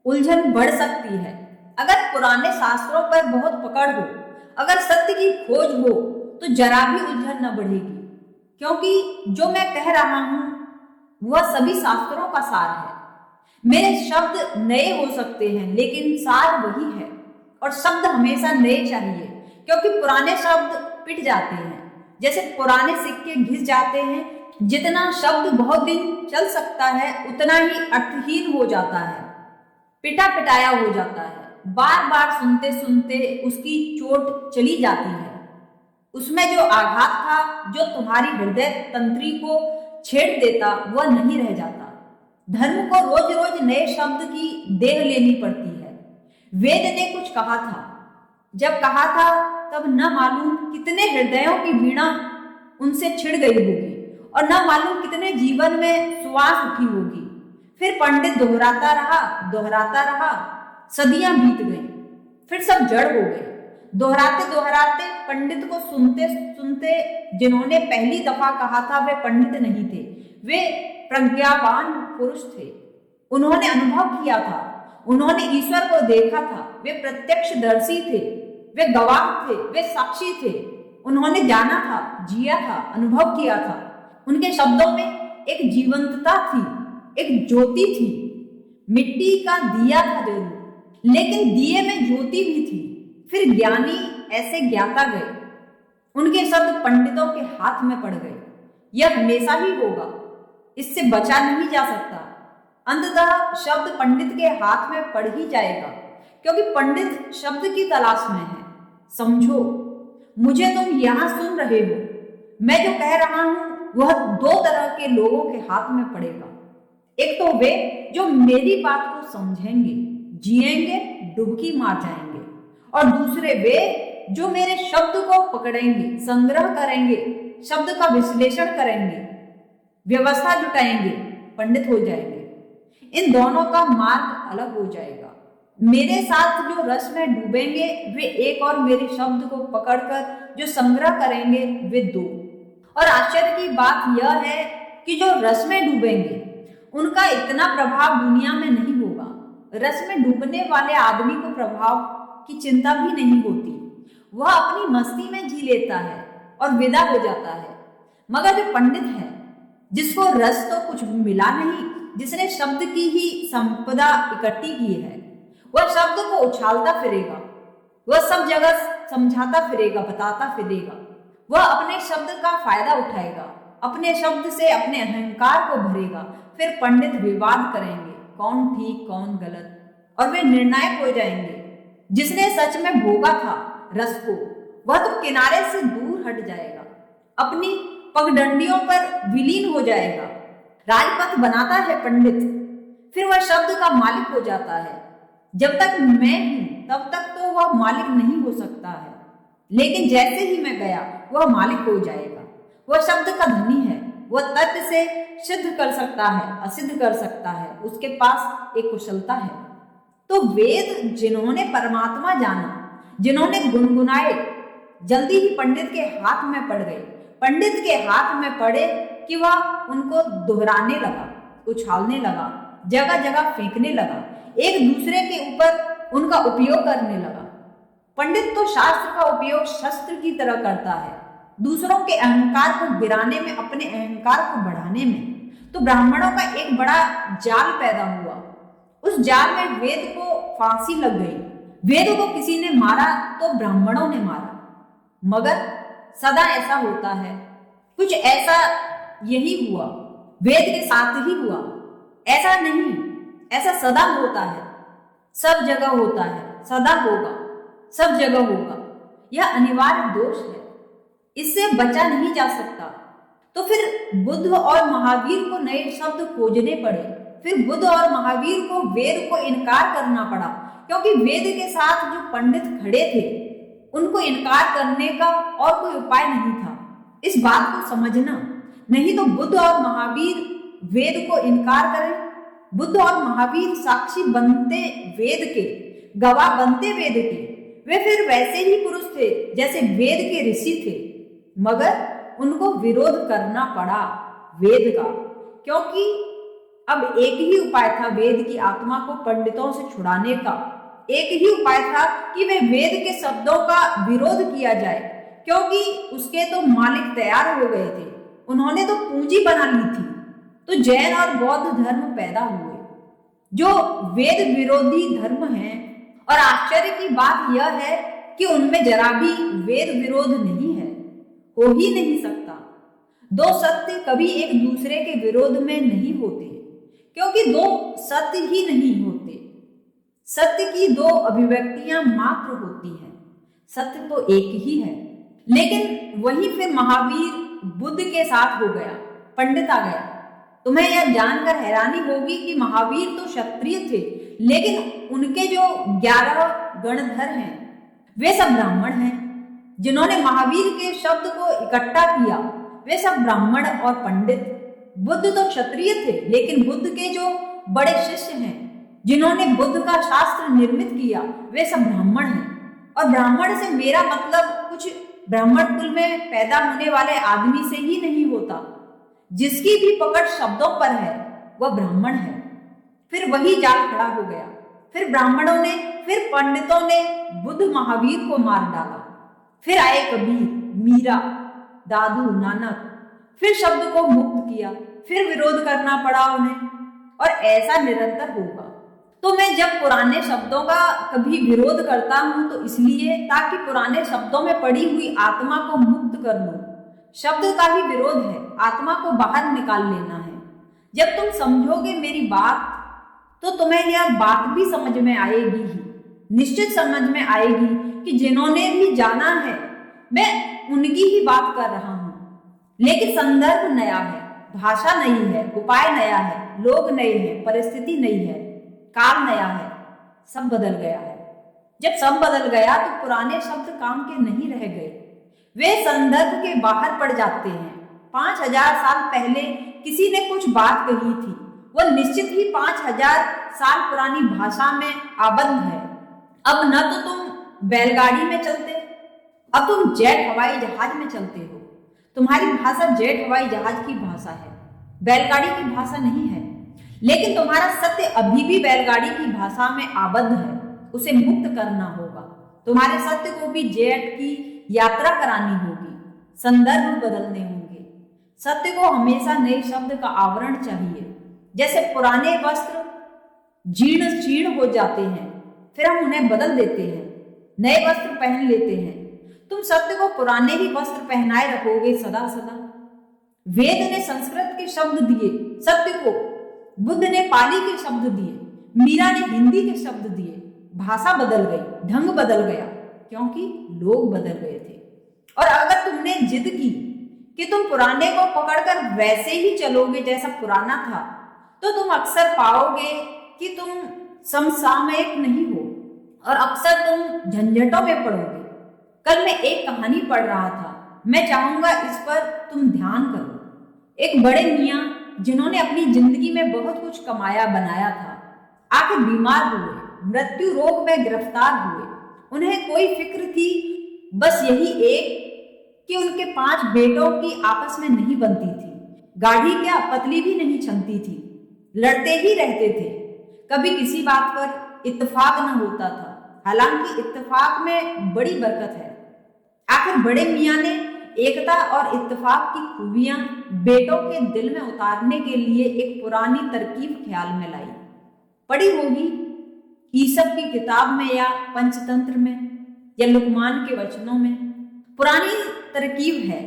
उलझन बढ़ सकती है अगर पुराने शास्त्रों पर बहुत पकड़ हो, अगर सत्य की खोज हो तो जरा भी उलझन न बढ़ेगी, क्योंकि जो मैं कह रहा हूं वह सभी शास्त्रों का सार है। मेरे शब्द नए हो सकते हैं लेकिन सार वही है, और शब्द हमेशा नए चाहिए क्योंकि पुराने शब्द पिट जाते हैं, जैसे पुराने सिक्के घिस जाते हैं। जितना शब्द बहुत दिन चल सकता है उतना ही अर्थहीन हो जाता है, पिटा पिटाया हो जाता है, बार बार सुनते सुनते उसकी चोट चली जाती है, उसमें जो आघात था, जो तुम्हारी हृदय तंत्री को छेड़ देता, वह नहीं रह जाता। धर्म को रोज रोज नए शब्द की देह लेनी पड़ती है। वेद ने कुछ कहा था, जब कहा था तब न मालूम कितने हृदयों की वीणा उनसे छिड़ गई होगी और न मालूम कितने जीवन में सुवास उठी होगी। फिर पंडित दोहराता रहा, सदियां बीत गईं, फिर सब जड़ हो गए। दोहराते दोहराते पंडित को सुनते सुनते जिन्होंने पहली दफा कहा था वे पंडित नहीं थे, वे प्रज्ञावान पुरुष थे। उन्होंने अनुभव किया था, उन्होंने ईश्वर को देखा था, वे प्रत्यक्षदर्शी थे, वे गवाह थे, वे साक्षी थे। उन्होंने जाना था, जिया था, अनुभव किया था। उनके शब्दों में एक जीवंतता थी, एक ज्योति थी। मिट्टी का दिया था जरूर, लेकिन दिए में ज्योति भी थी। फिर ज्ञानी ऐसे ज्ञाता गए, उनके शब्द पंडितों के हाथ में पड़ गए। यह हमेशा ही होगा, इससे बचा नहीं जा सकता। अंततः शब्द पंडित के हाथ में पड़ ही जाएगा, क्योंकि पंडित शब्द की तलाश में है। समझो, मुझे तुम यहां सुन रहे हो, मैं जो कह रहा हूं वह दो तरह के लोगों के हाथ में पड़ेगा। एक तो वे जो मेरी बात को समझेंगे, जिएंगे, डुबकी मार जाएंगे, और दूसरे वे जो मेरे शब्द को पकड़ेंगे, संग्रह करेंगे, शब्द का विश्लेषण करेंगे, व्यवस्था जुटाएंगे, पंडित हो जाएंगे। इन दोनों का मार्ग अलग हो जाएगा। मेरे साथ जो रस में डूबेंगे वे एक, और मेरे शब्द को पकड़कर जो संग्रह करेंगे वे दो। और आश्चर्य की बात यह है कि जो रस में डूबेंगे उनका इतना प्रभाव दुनिया में नहीं होगा। रस में डूबने वाले आदमी को प्रभाव की चिंता भी नहीं होती, वह अपनी मस्ती में जी लेता है और विदा हो जाता है। मगर जो पंडित है जिसको रस तो कुछ मिला नहीं, जिसने शब्द की ही संपदा इकट्ठी की है, वह शब्द को उछालता फिरेगा, वह सब जगह समझाता फिरेगा, बताता फिरेगा। वह अपने शब्द का फायदा उठाएगा, अपने शब्द से अपने अहंकार को भरेगा। फिर पंडित विवाद करेंगे, कौन ठीक कौन गलत, और वे निर्णायक हो जाएंगे। जिसने सच में भोगा था रस को, वह तो किनारे से दूर हट जाएगा, अपनी पगडंडियों पर विलीन हो जाएगा। राजपथ बनाता है पंडित, फिर वह शब्द का मालिक हो जाता है। जब तक मैं हूं तब तक तो वह मालिक नहीं हो सकता है, लेकिन जैसे ही मैं गया वह मालिक हो जाएगा। वह शब्द का धनी है, वह तथ्य से सिद्ध कर सकता है, असिद्ध कर सकता है, उसके पास एक कुशलता है। तो वेद जिन्होंने परमात्मा जाना, जिन्होंने गुनगुनाए, जल्दी ही पंडित के हाथ में पड़ गए। पंडित के हाथ में पड़े कि वह उनको दोहराने लगा, उछालने लगा, जगह जगह फेंकने लगा, एक दूसरे के ऊपर उनका उपयोग करने लगा। पंडित तो शास्त्र का उपयोग शस्त्र की तरह करता है, दूसरों के अहंकार को गिराने में, अपने अहंकार को बढ़ाने में। तो ब्राह्मणों का एक बड़ा जाल पैदा हुआ। उस जाल में वेद को फांसी लग गई। वेद को किसी ने मारा तो ब्राह्मणों ने मारा। मगर सदा ऐसा होता है, कुछ ऐसा यही हुआ, वेद के साथ ही हुआ। ऐसा नहीं, ऐसा सदा होता है, सब जगह होता है, सदा होगा, सब जगह होगा। यह अनिवार्य दोष है, इससे बचा नहीं जा सकता। तो फिर बुद्ध और महावीर को नए शब्द खोजने पड़े। फिर बुद्ध और महावीर को वेद को इनकार करना पड़ा, क्योंकि वेद के साथ जो पंडित खड़े थे उनको इनकार करने का और कोई उपाय नहीं था। इस बात को समझना, नहीं तो बुद्ध और महावीर वेद को इनकार करें। बुद्ध और महावीर साक्षी बनते वेद के, गवाह बनते वेद के। वे फिर वैसे ही पुरुष थे जैसे वेद के ऋषि थे, मगर उनको विरोध करना पड़ा वेद का, क्योंकि अब एक ही उपाय था वेद की आत्मा को पंडितों से छुड़ाने का। एक ही उपाय था कि वे वेद के शब्दों का विरोध किया जाए, क्योंकि उसके तो मालिक तैयार हो गए थे, उन्होंने तो पूंजी बना ली थी। तो जैन और बौद्ध धर्म पैदा हुए जो वेद विरोधी धर्म हैं। और आश्चर्य की बात यह है कि उनमें जरा भी वेद विरोध नहीं है, हो ही नहीं सकता। दो सत्य कभी एक दूसरे के विरोध में नहीं होते, क्योंकि दो सत्य ही नहीं होते। सत्य की दो अभिव्यक्तियां मात्र होती हैं, सत्य तो एक ही है। लेकिन वही फिर महावीर बुद्ध के साथ हो गया, पंडित आ गया। तुम्हें यह जानकर हैरानी होगी कि महावीर तो क्षत्रिय थे, लेकिन उनके जो 11 गणधर हैं वे सब ब्राह्मण हैं। जिन्होंने महावीर के शब्द को इकट्ठा किया वे सब ब्राह्मण और पंडित। बुद्ध तो क्षत्रिय थे, लेकिन बुद्ध के जो बड़े शिष्य हैं जिन्होंने बुद्ध का शास्त्र निर्मित किया वे सब ब्राह्मण हैं। और ब्राह्मण से मेरा मतलब कुछ ब्राह्मण कुल में पैदा होने वाले आदमी से ही नहीं होता। जिसकी भी पकड़ शब्दों पर है वह ब्राह्मण है। फिर वही जाल खड़ा हो गया। फिर ब्राह्मणों ने, फिर पंडितों ने बुद्ध महावीर को मार डाला। फिर आए कबीर, मीरा, दादू, नानक, फिर शब्द को मुक्त किया। फिर विरोध करना पड़ा उन्हें, और ऐसा निरंतर होगा। तो मैं जब पुराने शब्दों का कभी विरोध करता हूं तो इसलिए ताकि पुराने शब्दों में पड़ी हुई आत्मा को मुक्त कर लूं। शब्द का ही विरोध है, आत्मा को बाहर निकाल लेना है। जब तुम समझोगे मेरी बात तो तुम्हें यह बात भी समझ में आएगी ही, निश्चित समझ में आएगी कि जिन्होंने भी जाना है मैं उनकी ही बात कर रहा हूं। लेकिन संदर्भ नया है, भाषा नई है, उपाय नया है, लोग नए हैं, परिस्थिति नई है, काल नया है, सब बदल गया है। जब सब बदल गया तो पुराने शब्द काम के नहीं रह गए, वे संदर्भ के बाहर पड़ जाते हैं। 5000 साल पहले किसी ने कुछ बात कही थी, वह निश्चित ही 5000 साल पुरानी भाषा में आबद्ध है। अब न तो तुम बैलगाड़ी में चलते, अब तुम जेट हवाई जहाज में चलते हो। तुम्हारी भाषा जेट हवाई जहाज की भाषा है, बैलगाड़ी की भाषा नहीं है। लेकिन तुम्हारा सत्य अभी भी बैलगाड़ी की भाषा में आबद्ध है, उसे मुक्त करना होगा। तुम्हारे सत्य को भी जेट की यात्रा करानी होगी, संदर्भ बदलने होंगे। सत्य को हमेशा नए शब्द का आवरण चाहिए। जैसे पुराने वस्त्र जीर्ण शीर्ण हो जाते हैं, फिर हम उन्हें बदल देते हैं, नए वस्त्र पहन लेते हैं। तुम सत्य को पुराने ही वस्त्र पहनाए रखोगे सदा सदा। वेद ने संस्कृत के शब्द दिए सत्य को, बुद्ध ने पाली के शब्द दिए, मीरा ने हिंदी के शब्द दिए। भाषा बदल गई, ढंग बदल गया, क्योंकि लोग बदल गए थे। और अगर तुमने जिद की कि तुम पुराने को पकड़कर वैसे ही चलोगे जैसा पुराना था, तो तुम अक्सर पाओगे कि तुम समसामयिक नहीं हो और अक्सर तुम झंझटों में पड़ोगे। कल मैं एक कहानी पढ़ रहा था, मैं चाहूंगा इस पर तुम ध्यान करो। एक बड़े मियाँ जिन्होंने अपनी जिंदगी में बहुत कुछ कमाया बनाया था, आखिर बीमार हुए, मृत्यु रोग में गिरफ्तार हुए। उन्हें कोई फिक्र थी बस यही एक कि उनके 5 बेटों की आपस में नहीं बनती थी। गाढ़ी क्या पतली भी नहीं छनती थी, लड़ते ही रहते थे। कभी किसी बात पर इत्तेफाक न होता था, हालांकि इत्तेफाक में बड़ी बरकत है। आखिर बड़े मियाँ ने एकता और इत्तेफाक की खूबियां बेटों के दिल में उतारने के लिए एक पुरानी तरकीब ख्याल में लाई। पढ़ी होगी ईसप की किताब में या पंचतंत्र में या लुकमान के वचनों में। पुरानी तरकीब है,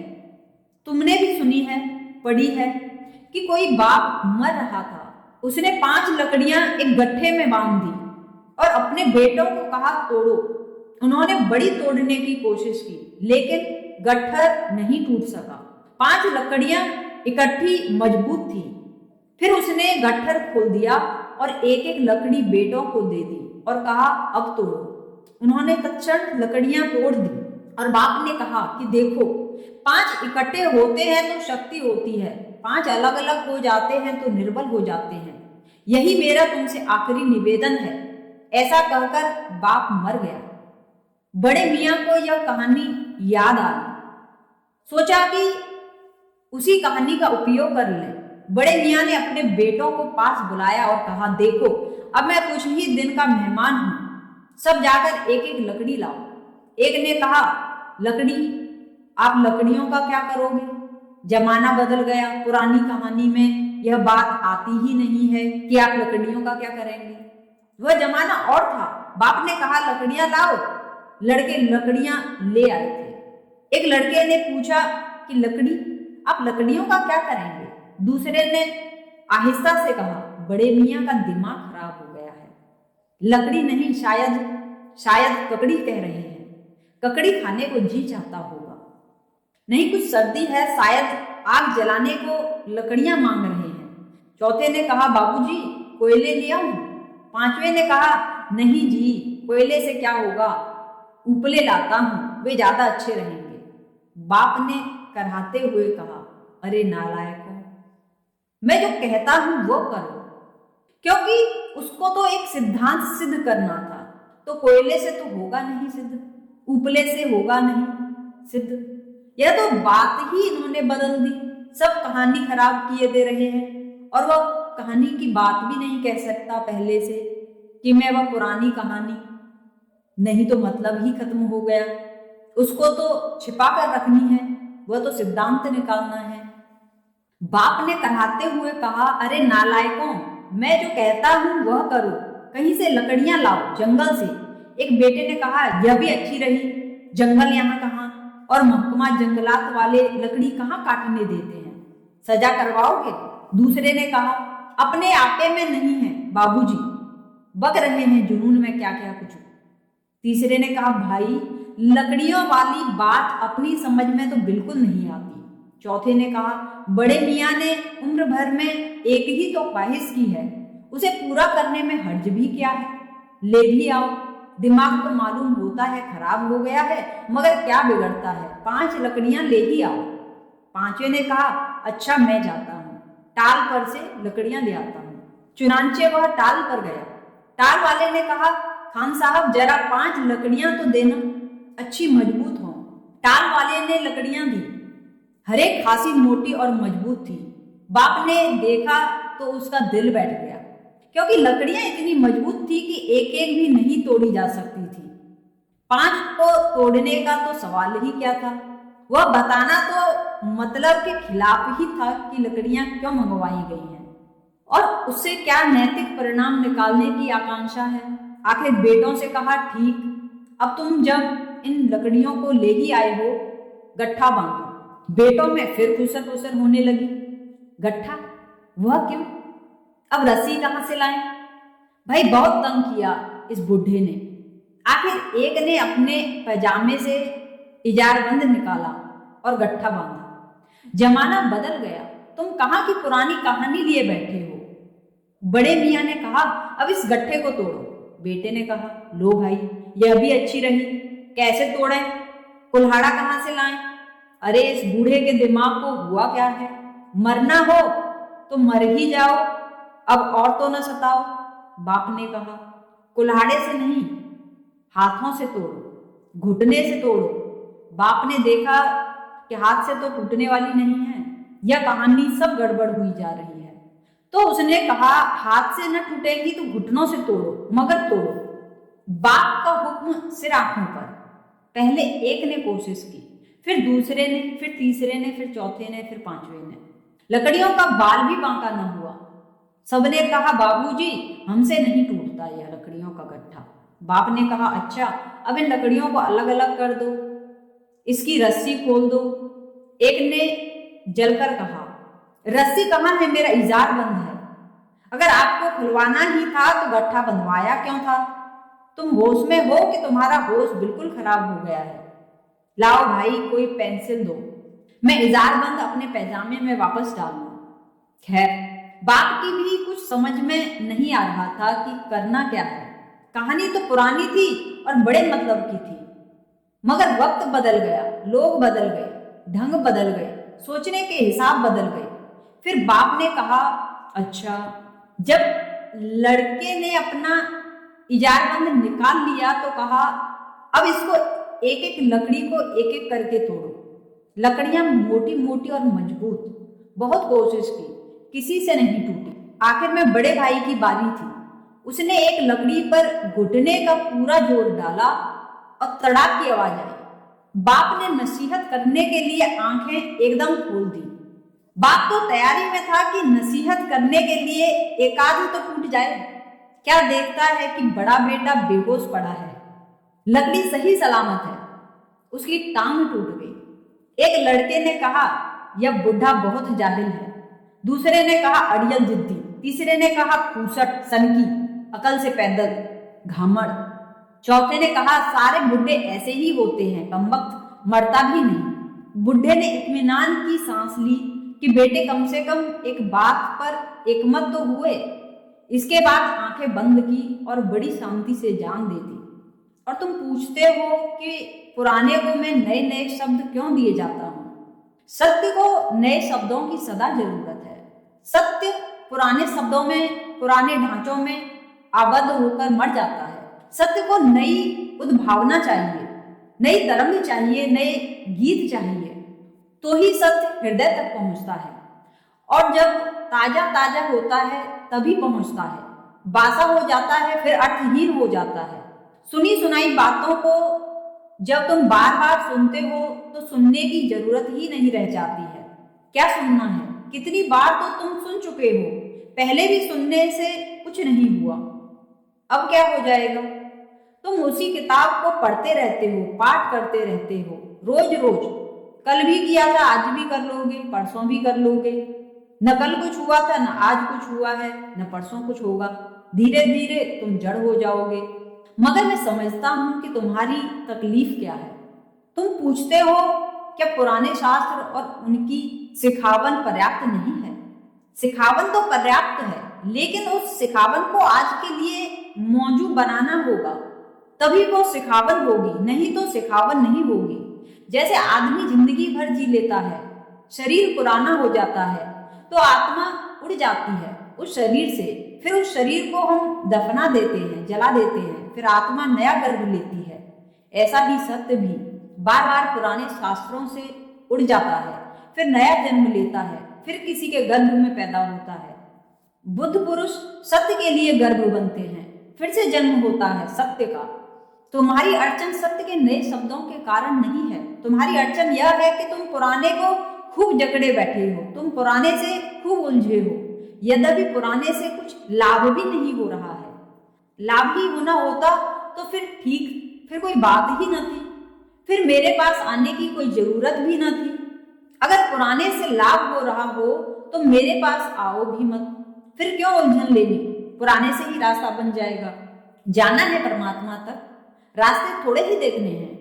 तुमने भी सुनी है, पढ़ी है कि कोई बाप मर रहा था। उसने 5 लकड़ियां एक गट्ठे में बांध दी और अपने बेटों को कहा तोड़ो। उन्होंने बड़ी तोड़ने की कोशिश की, लेकिन गट्ठर नहीं टूट सका। 5 लकड़ियां इकट्ठी मजबूत थी। फिर उसने गट्ठर खोल दिया और एक एक लकड़ी बेटों को दे दी और कहा अब तोड़ो। उन्होंने तत्क्षण लकड़ियां तोड़ दी और बाप ने कहा कि देखो, 5 इकट्ठे होते हैं तो शक्ति होती है, 5 अलग अलग हो जाते हैं तो निर्बल हो जाते हैं। यही मेरा तुमसे आखिरी निवेदन है। ऐसा कहकर बाप मर गया। बड़े मियाँ को यह कहानी याद आई। सोचा कि उसी कहानी का उपयोग कर लें। बड़े मियाँ ने अपने बेटों को पास बुलाया और कहा देखो, अब मैं कुछ ही दिन का मेहमान हूं, सब जाकर एक एक लकड़ी लाओ। एक ने कहा लकड़ी, आप लकड़ियों का क्या करोगे? जमाना बदल गया, पुरानी कहानी में यह बात आती ही नहीं है कि आप लकड़ियों का क्या करेंगे। वह जमाना और था। बाप ने कहा लकड़ियां लाओ। लड़के लकड़ियां ले आए थे। एक लड़के ने पूछा कि लकड़ी, आप लकड़ियों का क्या करेंगे? दूसरे ने आहिस्ता से कहा बड़े मियाँ का दिमाग खराब हो गया है, लकड़ी नहीं, शायद ककड़ी कह रहे हैं। ककड़ी खाने को जी चाहता होगा। नहीं, कुछ सर्दी है, शायद आग जलाने को लकड़ियां मांग रहे हैं। चौथे ने कहा बाबूजी कोयले ले आऊं? 5वें ने कहा नहीं जी, कोयले से क्या होगा, उपले लाता हूं, वे ज्यादा अच्छे रहेंगे। बाप ने कराहते हुए कहा अरे नालायकों, मैं जो कहता हूं वो करो। क्योंकि उसको तो एक सिद्धांत सिद्ध करना था, तो कोयले से तो होगा नहीं सिद्ध, उपले से होगा नहीं सिद्ध। यह तो बात ही इन्होंने बदल दी। सब कहानी खराब किए दे रहे हैं और वह कहानी की बात भी नहीं कह सकता पहले से कि मैं वह पुरानी कहानी, नहीं तो मतलब ही खत्म हो गया। उसको तो छिपा कर रखनी है, वह तो सिद्धांत निकालना है। बाप ने कराहते हुए कहा अरे नालायकों, मैं जो कहता हूं वह करो, कहीं से लकड़ियां लाओ, जंगल से। एक बेटे ने कहा यह भी अच्छी रही, जंगल यहाँ कहाँ, और महकमा जंगलात वाले लकड़ी कहाँ काटने देते हैं, सजा करवाओगे? दूसरे ने कहा अपने आपे में नहीं है बाबूजी, बक रहे हैं जुनून में क्या क्या कुछ। तीसरे ने कहा भाई लकड़ियों वाली बात अपनी समझ में तो बिल्कुल नहीं आती। चौथे ने कहा बड़े मियाँ ने उम्र भर में एक ही तो ख्वाहिश की है, उसे पूरा करने में हर्ज भी क्या है, ले भी आओ। दिमाग तो मालूम होता है खराब हो गया है, मगर क्या बिगड़ता है, 5 लकड़ियां ले ही आओ। 5वें ने कहा अच्छा मैं जाता हूँ, टाल पर से लकड़ियां ले आता हूँ। चुनांचे वह टाल पर गया। टाल वाले ने कहा खान साहब जरा 5 लकड़ियां तो देना, अच्छी मजबूत हो। टाल वाले ने लकड़ियां दी, हर एक खासी मोटी और मजबूत थी। बाप ने देखा तो उसका दिल बैठ गया, क्योंकि लकड़ियां इतनी मजबूत थी कि एक एक भी नहीं तोड़ी जा सकती थी। 5 को तोड़ने का तो सवाल ही क्या था। वह बताना तो मतलब के खिलाफ ही था कि लकड़ियां क्यों मंगवाई गई हैं और उससे क्या नैतिक परिणाम निकालने की आकांक्षा है। आखिर बेटों से कहा, ठीक, अब तुम जब इन लकड़ियों को ले ही आए हो, गट्ठा बांधो। बेटों में फिर खुसर खुसर होने लगी। गट्ठा? वह क्यों? अब रस्सी कहां से लाएं? भाई बहुत तंग किया इस बुढ़े ने। आखिर एक ने अपने पैजामे से इजारबंद निकाला और गट्ठा बांधा। जमाना बदल गया, तुम कहां की पुरानी कहानी लिए बैठे हो। बड़े मियाँ ने कहा, अब इस गट्ठे को तोड़ो। बेटे ने कहा, लो भाई, यह भी अच्छी रही, कैसे तोड़ें? कुल्हाड़ा कहां से लाएं? अरे इस बूढ़े के दिमाग को हुआ क्या है? मरना हो तो मर ही जाओ, अब और तो न सताओ। बाप ने कहा, कुल्हाड़े से नहीं, हाथों से तोड़ो, घुटने से तोड़ो। बाप ने देखा कि हाथ से तो टूटने वाली नहीं है, यह कहानी सब गड़बड़ हुई जा रही है। तो उसने कहा, हाथ से न टूटेगी तो घुटनों से तोड़ो, मगर तोड़ो। बाप का हुक्म सिर आंखों पर। पहले एक ने कोशिश की, फिर दूसरे ने, फिर तीसरे ने, फिर चौथे ने, फिर पांचवें ने। लकड़ियों का बाल भी बांका न हुआ। सबने कहा, बाबूजी, हमसे नहीं टूटता यह लकड़ियों का गट्ठा। बाप ने कहा, अच्छा, अब इन लकड़ियों को अलग अलग कर दो, इसकी रस्सी खोल दो। एक ने जलकर कहा, रस्सी कहाँ है, मेरा इजार बंद है। अगर आपको खुलवाना ही था तो गट्ठा बंधवाया क्यों था? तुम होश में हो कि तुम्हारा होश बिल्कुल खराब हो गया है। लाओ भाई, कोई पेंसिल दो, मैं इजारबंद अपने पैजामे में वापस डाल दूं। खैर, बाप की भी कुछ समझ में नहीं आ रहा था कि करना क्या है। कहानी तो पुरानी थी और बड़े मतलब की थी, मगर वक्त बदल गया, लोग बदल गए, ढंग बदल गए, सोचने के हिसाब बदल गए। फिर बाप ने कहा, अच्छा, जब लड़के ने अपना इजारबंद निकाल लिया तो कहा, अब इसको एक एक लकड़ी को एक एक करके तोड़ो। लकड़ियां मोटी मोटी और मजबूत, बहुत कोशिश की, किसी से नहीं टूटी। आखिर में बड़े भाई की बारी थी। उसने एक लकड़ी पर घुटने का पूरा जोर डाला और तड़ाक की आवाज आई। बाप ने नसीहत करने के लिए आंखें एकदम खोल दी। बाप तो तैयारी में था कि नसीहत करने के लिए एकाध तो टूट जाए। क्या देखता है कि बड़ा बेटा बेहोश पड़ा है, लकड़ी सही सलामत है, उसकी टांग टूट गई। एक लड़के ने कहा, यह बुढ़ा बहुत जाहिल है। दूसरे ने कहा, अड़ियल जिद्दी। तीसरे ने कहा, खूसट, सनकी, अकल से पैदल, घामड़। चौथे ने कहा, सारे बुढ़े ऐसे ही होते हैं, कमबख्त, मरता भी नहीं। बुढ़े ने इत्मीनान की सांस ली कि बेटे कम से कम एक बात पर एकमत तो हुए। इसके बाद आंखें बंद की और बड़ी शांति से जान दे दी। और तुम पूछते हो कि पुराने को मैं नए नए शब्द क्यों दिए जाता हूं? सत्य को नए शब्दों की सदा जरूरत है। सत्य पुराने शब्दों में, पुराने ढांचों में आबद्ध होकर मर जाता है। सत्य को नई उद्भावना चाहिए, नई तरंग चाहिए, नए गीत चाहिए, तो ही सत्य हृदय तक पहुंचता है। और जब ताजा ताजा होता है तभी पहुंचता है। बासा हो जाता है फिर अर्थहीन हो जाता है। सुनी सुनाई बातों को जब तुम बार बार सुनते हो तो सुनने की जरूरत ही नहीं रह जाती है। क्या सुनना है? कितनी बार तो तुम सुन चुके हो, पहले भी सुनने से कुछ नहीं हुआ, अब क्या हो जाएगा? तुम उसी किताब को पढ़ते रहते हो, पाठ करते रहते हो, रोज रोज। कल भी किया था, आज भी कर लोगे, परसों भी कर लोगे। न कल कुछ हुआ था, न आज कुछ हुआ है, न परसों कुछ होगा। धीरे धीरे तुम जड़ हो जाओगे। मगर मैं समझता हूं कि तुम्हारी तकलीफ क्या है। तुम पूछते हो क्या पुराने शास्त्र और उनकी सिखावन पर्याप्त नहीं है? सिखावन तो पर्याप्त है, लेकिन उस सिखावन को आज के लिए मौजूद बनाना होगा, तभी वो सिखावन होगी, नहीं तो सिखावन नहीं होगी। जैसे आदमी जिंदगी भर जी लेता है, शरीर पुराना हो जाता है तो आत्मा उड़ जाती है उस शरीर से, फिर उस शरीर को हम दफना देते हैं, जला देते हैं, फिर आत्मा नया गर्भ लेती है। ऐसा ही सत्य भी बार बार पुराने शास्त्रों से उड़ जाता है, फिर नया जन्म लेता है, फिर किसी के गर्भ में पैदा होता है। बुद्ध पुरुष सत्य के लिए गर्भ बनते हैं, फिर से जन्म होता है सत्य का। तुम्हारी अड़चन सत्य के नए शब्दों के कारण नहीं है। तुम्हारी अड़चन यह है कि तुम पुराने को खूब जकड़े बैठे हो, तुम पुराने से खूब उलझे हो, यद्यपि पुराने से कुछ लाभ भी नहीं हो रहा है। लाभ ही होना होता तो फिर ठीक, फिर कोई बात ही न थी, फिर मेरे पास आने की कोई जरूरत भी न थी। अगर पुराने से लाभ हो रहा हो तो मेरे पास आओ भी मत, फिर क्यों उलझन लेनी, पुराने से ही रास्ता बन जाएगा। जाना है परमात्मा तक, रास्ते थोड़े ही देखने हैं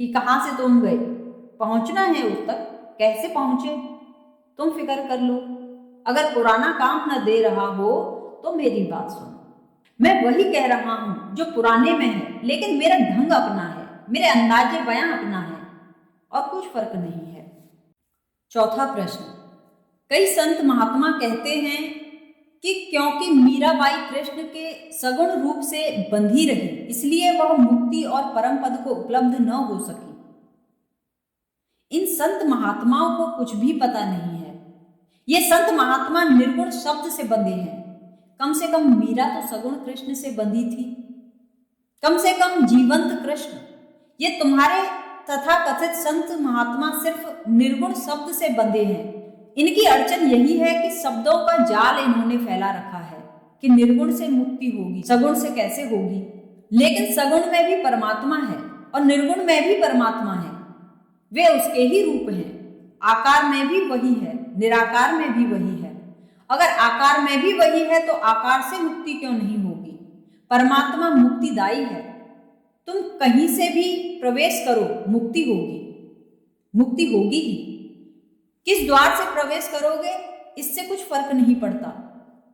कि कहाँ से तुम गए, पहुंचना है उस तक, कैसे पहुंचे तुम फिक्र कर लो। अगर पुराना काम न दे रहा हो तो मेरी बात सुनो। मैं वही कह रहा हूं जो पुराने में है, लेकिन मेरा ढंग अपना है, मेरे अंदाजे बयां अपना है और कुछ फर्क नहीं है। चौथा प्रश्न, कई संत महात्मा कहते हैं कि क्योंकि मीराबाई कृष्ण के सगुण रूप से बंधी रही, इसलिए वह मुक्ति और परम पद को उपलब्ध न हो सकी। इन संत महात्माओं को कुछ भी पता नहीं है। ये संत महात्मा निर्गुण शब्द से बंधे हैं। कम से कम मीरा तो सगुण कृष्ण से बंधी थी, कम से कम जीवंत कृष्ण। ये तुम्हारे तथाकथित संत महात्मा सिर्फ निर्गुण शब्द से बंधे हैं। इनकी अड़चन यही है कि शब्दों का जाल इन्होंने फैला रखा है कि निर्गुण से मुक्ति होगी, सगुण से कैसे होगी। लेकिन सगुण में भी परमात्मा है और निर्गुण में भी परमात्मा है, वे उसके ही रूप हैं। आकार में भी वही है, निराकार में भी वही है। अगर आकार में भी वही है तो आकार से मुक्ति क्यों नहीं होगी। परमात्मा मुक्तिदायी है, तुम कहीं से भी प्रवेश करो मुक्ति होगी, मुक्ति होगी ही। किस द्वार से प्रवेश करोगे इससे कुछ फर्क नहीं पड़ता।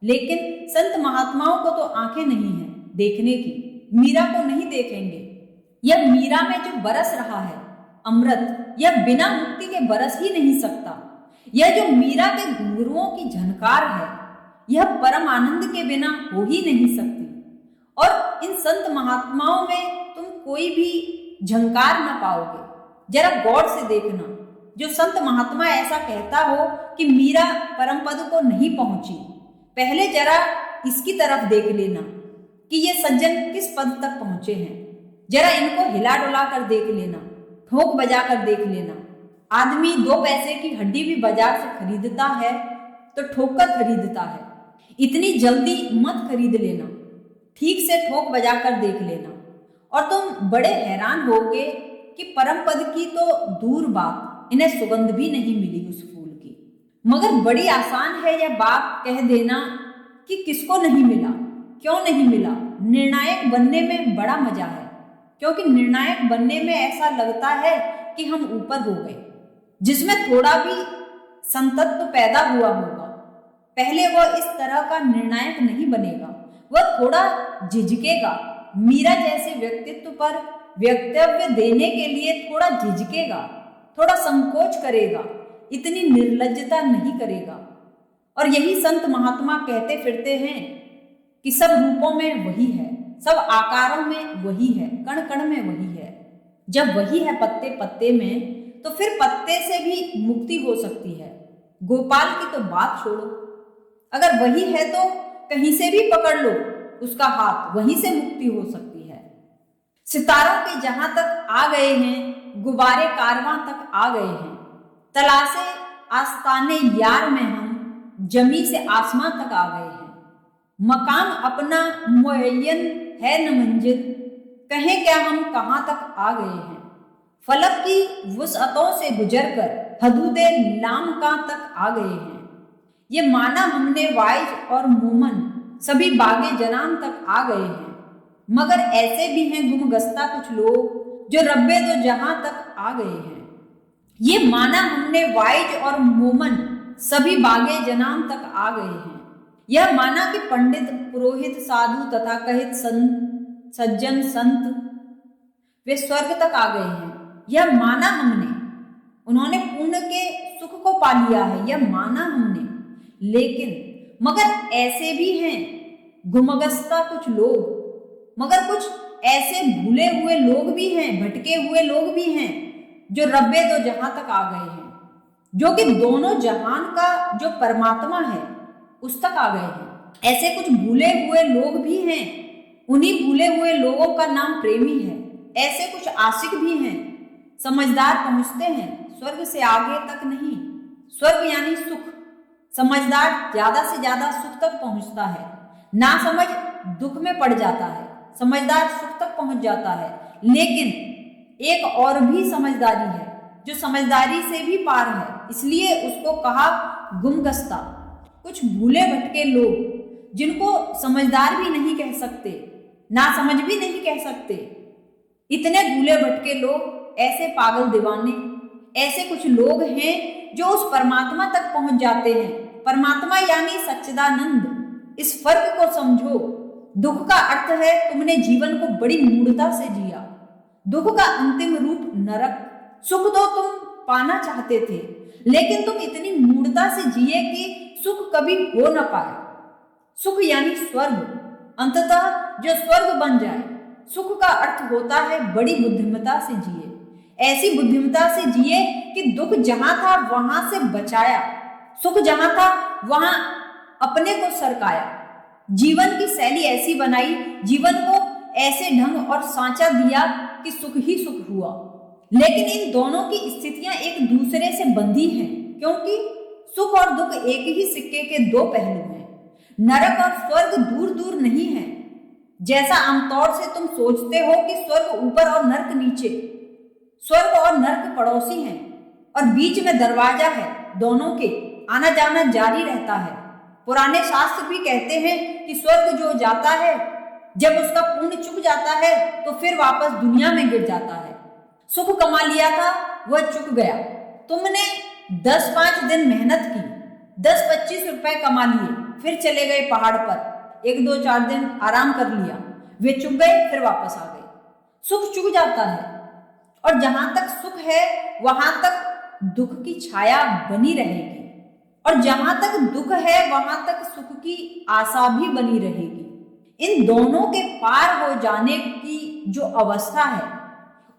लेकिन संत महात्माओं को तो आंखें नहीं है देखने की, मीरा को नहीं देखेंगे। यह मीरा में जो बरस रहा है अमृत, यह बिना मुक्ति के बरस ही नहीं सकता। यह जो मीरा के घुंघरुओं की झनकार है, यह परम आनंद के बिना हो ही नहीं सकती। और इन संत महात्माओं में तुम कोई भी झंकार न पाओगे। जरा गौर से देखना, जो संत महात्मा ऐसा कहता हो कि मीरा परम पद को नहीं पहुंची, पहले जरा इसकी तरफ देख लेना कि ये सज्जन किस पद तक पहुंचे हैं। जरा इनको हिला डुला कर देख लेना, ठोक बजा कर देख लेना। आदमी 2 पैसे की हड्डी भी बाजार से खरीदता है तो ठोक कर खरीदता है। इतनी जल्दी मत खरीद लेना, ठीक से ठोक बजा कर देख लेना और तुम बड़े हैरान होगे कि परम पद की तो दूर बात, इन्हें सुगंध भी नहीं मिली उस फूल की। मगर बड़ी आसान है यह बात कह देना कि किसको नहीं मिला, क्यों नहीं मिला। निर्णायक बनने में बड़ा मजा है, क्योंकि निर्णायक बनने में ऐसा लगता है कि हम ऊपर हो गए। जिसमें थोड़ा भी संतत्व पैदा हुआ होगा, पहले वह इस तरह का निर्णायक नहीं बनेगा, वह थोड़ा झिझकेगा। मीरा जैसे व्यक्तित्व पर वक्तव्य देने के लिए थोड़ा झिझकेगा, थोड़ा संकोच करेगा, इतनी निर्लज्जता नहीं करेगा। और यही संत महात्मा कहते फिरते हैं कि सब रूपों में वही है, सब आकारों में वही है, कण कण में वही है। जब वही है पत्ते पत्ते में, तो फिर पत्ते से भी मुक्ति हो सकती है। गोपाल की तो बात छोड़ो, अगर वही है तो कहीं से भी पकड़ लो उसका हाथ, वहीं से मुक्ति हो सकती है। सितारों के जहां तक आ गए हैं, गुब्बारे कारवां तक आ गए हैं। तलाशे आस्ताने यार में हम जमी से आसमां तक आ गए हैं। मकाम अपना मुअय्यन है न मंजिल, कहें क्या हम कहां तक आ गए हैं। फलक की वुसअतों से गुजरकर हदूदे लामका तक आ गए हैं। ये माना हमने वाइज और मोमन सभी बागे जनान तक आ गए हैं। मगर ऐसे भी हैं गुमगस्ता कुछ लोग जो रब्बे दो जहां तक आ गए हैं। ये माना हमने वाइज और मोमन सभी बागे जनान तक आ गए हैं। यह माना कि पंडित पुरोहित साधु तथा कहित संत सज्जन संत वे स्वर्ग तक आ गए हैं। यह माना हमने, उन्होंने पुण्य के सुख को पा लिया है, यह माना हमने। लेकिन मगर ऐसे भी हैं गुमगस्ता कुछ लोग, मगर कुछ ऐसे भूले हुए लोग भी हैं, भटके हुए लोग भी हैं जो रब्बे दो जहां तक आ गए हैं, जो कि दोनों जहान का जो परमात्मा है उस तक आ गए हैं। ऐसे कुछ भूले हुए लोग भी हैं, उन्हीं भूले हुए लोगों का नाम प्रेमी है। ऐसे कुछ आशिक भी हैं, समझदार पहुंचते हैं, स्वर्ग से आगे तक नहीं। स्वर्ग यानी सुख। समझदार ज्यादा से ज्यादा सुख तक पहुंचता है, ना समझ दुख में पड़ जाता है, समझदार सुख तक पहुंच जाता है। लेकिन एक और भी समझदारी है जो समझदारी से भी पार है, इसलिए उसको कहा गुमगस्ता। कुछ भूले भटके लोग जिनको समझदार भी नहीं कह सकते, ना समझ भी नहीं कह सकते, इतने भूले भटके लोग, ऐसे पागल दीवाने, ऐसे कुछ लोग हैं जो उस परमात्मा तक पहुंच जाते हैं। परमात्मा यानी सच्चिदानंद। इस फर्क को समझो। दुख का अर्थ है तुमने जीवन को बड़ी मूढ़ता से जिया। दुख का अंतिम रूप नरक। सुख तो तुम पाना चाहते थे, लेकिन तुम इतनी मूढ़ता से जिए कि सुख कभी हो न पाए। सुख यानी स्वर्ग, अंततः जो स्वर्ग बन जाए। सुख का अर्थ होता है बड़ी बुद्धिमता से जिए, ऐसी बुद्धिमता से जिए कि दुख जहां था वहां से बचाया, सुख जहां था वहां अपने को सरकाया। जीवन की शैली ऐसी बनाई, जीवन को ऐसे ढंग और सांचा दिया कि सुख ही सुख हुआ। लेकिन इन दोनों की स्थितियां एक दूसरे से बंधी हैं, क्योंकि सुख और दुख एक ही सिक्के के दो पहलू हैं। नरक और स्वर्ग दूर दूर नहीं है, जैसा आमतौर से तुम सोचते हो कि स्वर्ग ऊपर और नरक नीचे। स्वर्ग और नरक पड़ोसी हैं और बीच में दरवाजा है, दोनों के आना जाना जारी रहता है। पुराने शास्त्र भी कहते हैं कि स्वर्ग जो जाता है, जब उसका पुण्य चुक जाता है तो फिर वापस दुनिया में गिर जाता है। सुख कमा लिया था, वह चुक गया। तुमने 10-5 दिन मेहनत की, 10-25 रुपए कमा लिए, फिर चले गए पहाड़ पर, 1-2-4 दिन आराम कर लिया, वे चुक गए, फिर वापस आ गए। सुख चुक जाता है, और जहां तक सुख है वहां तक दुख की छाया बनी रहेगी, और जहां तक दुख है वहां तक सुख की आशा भी बनी रहेगी। इन दोनों के पार हो जाने की जो अवस्था है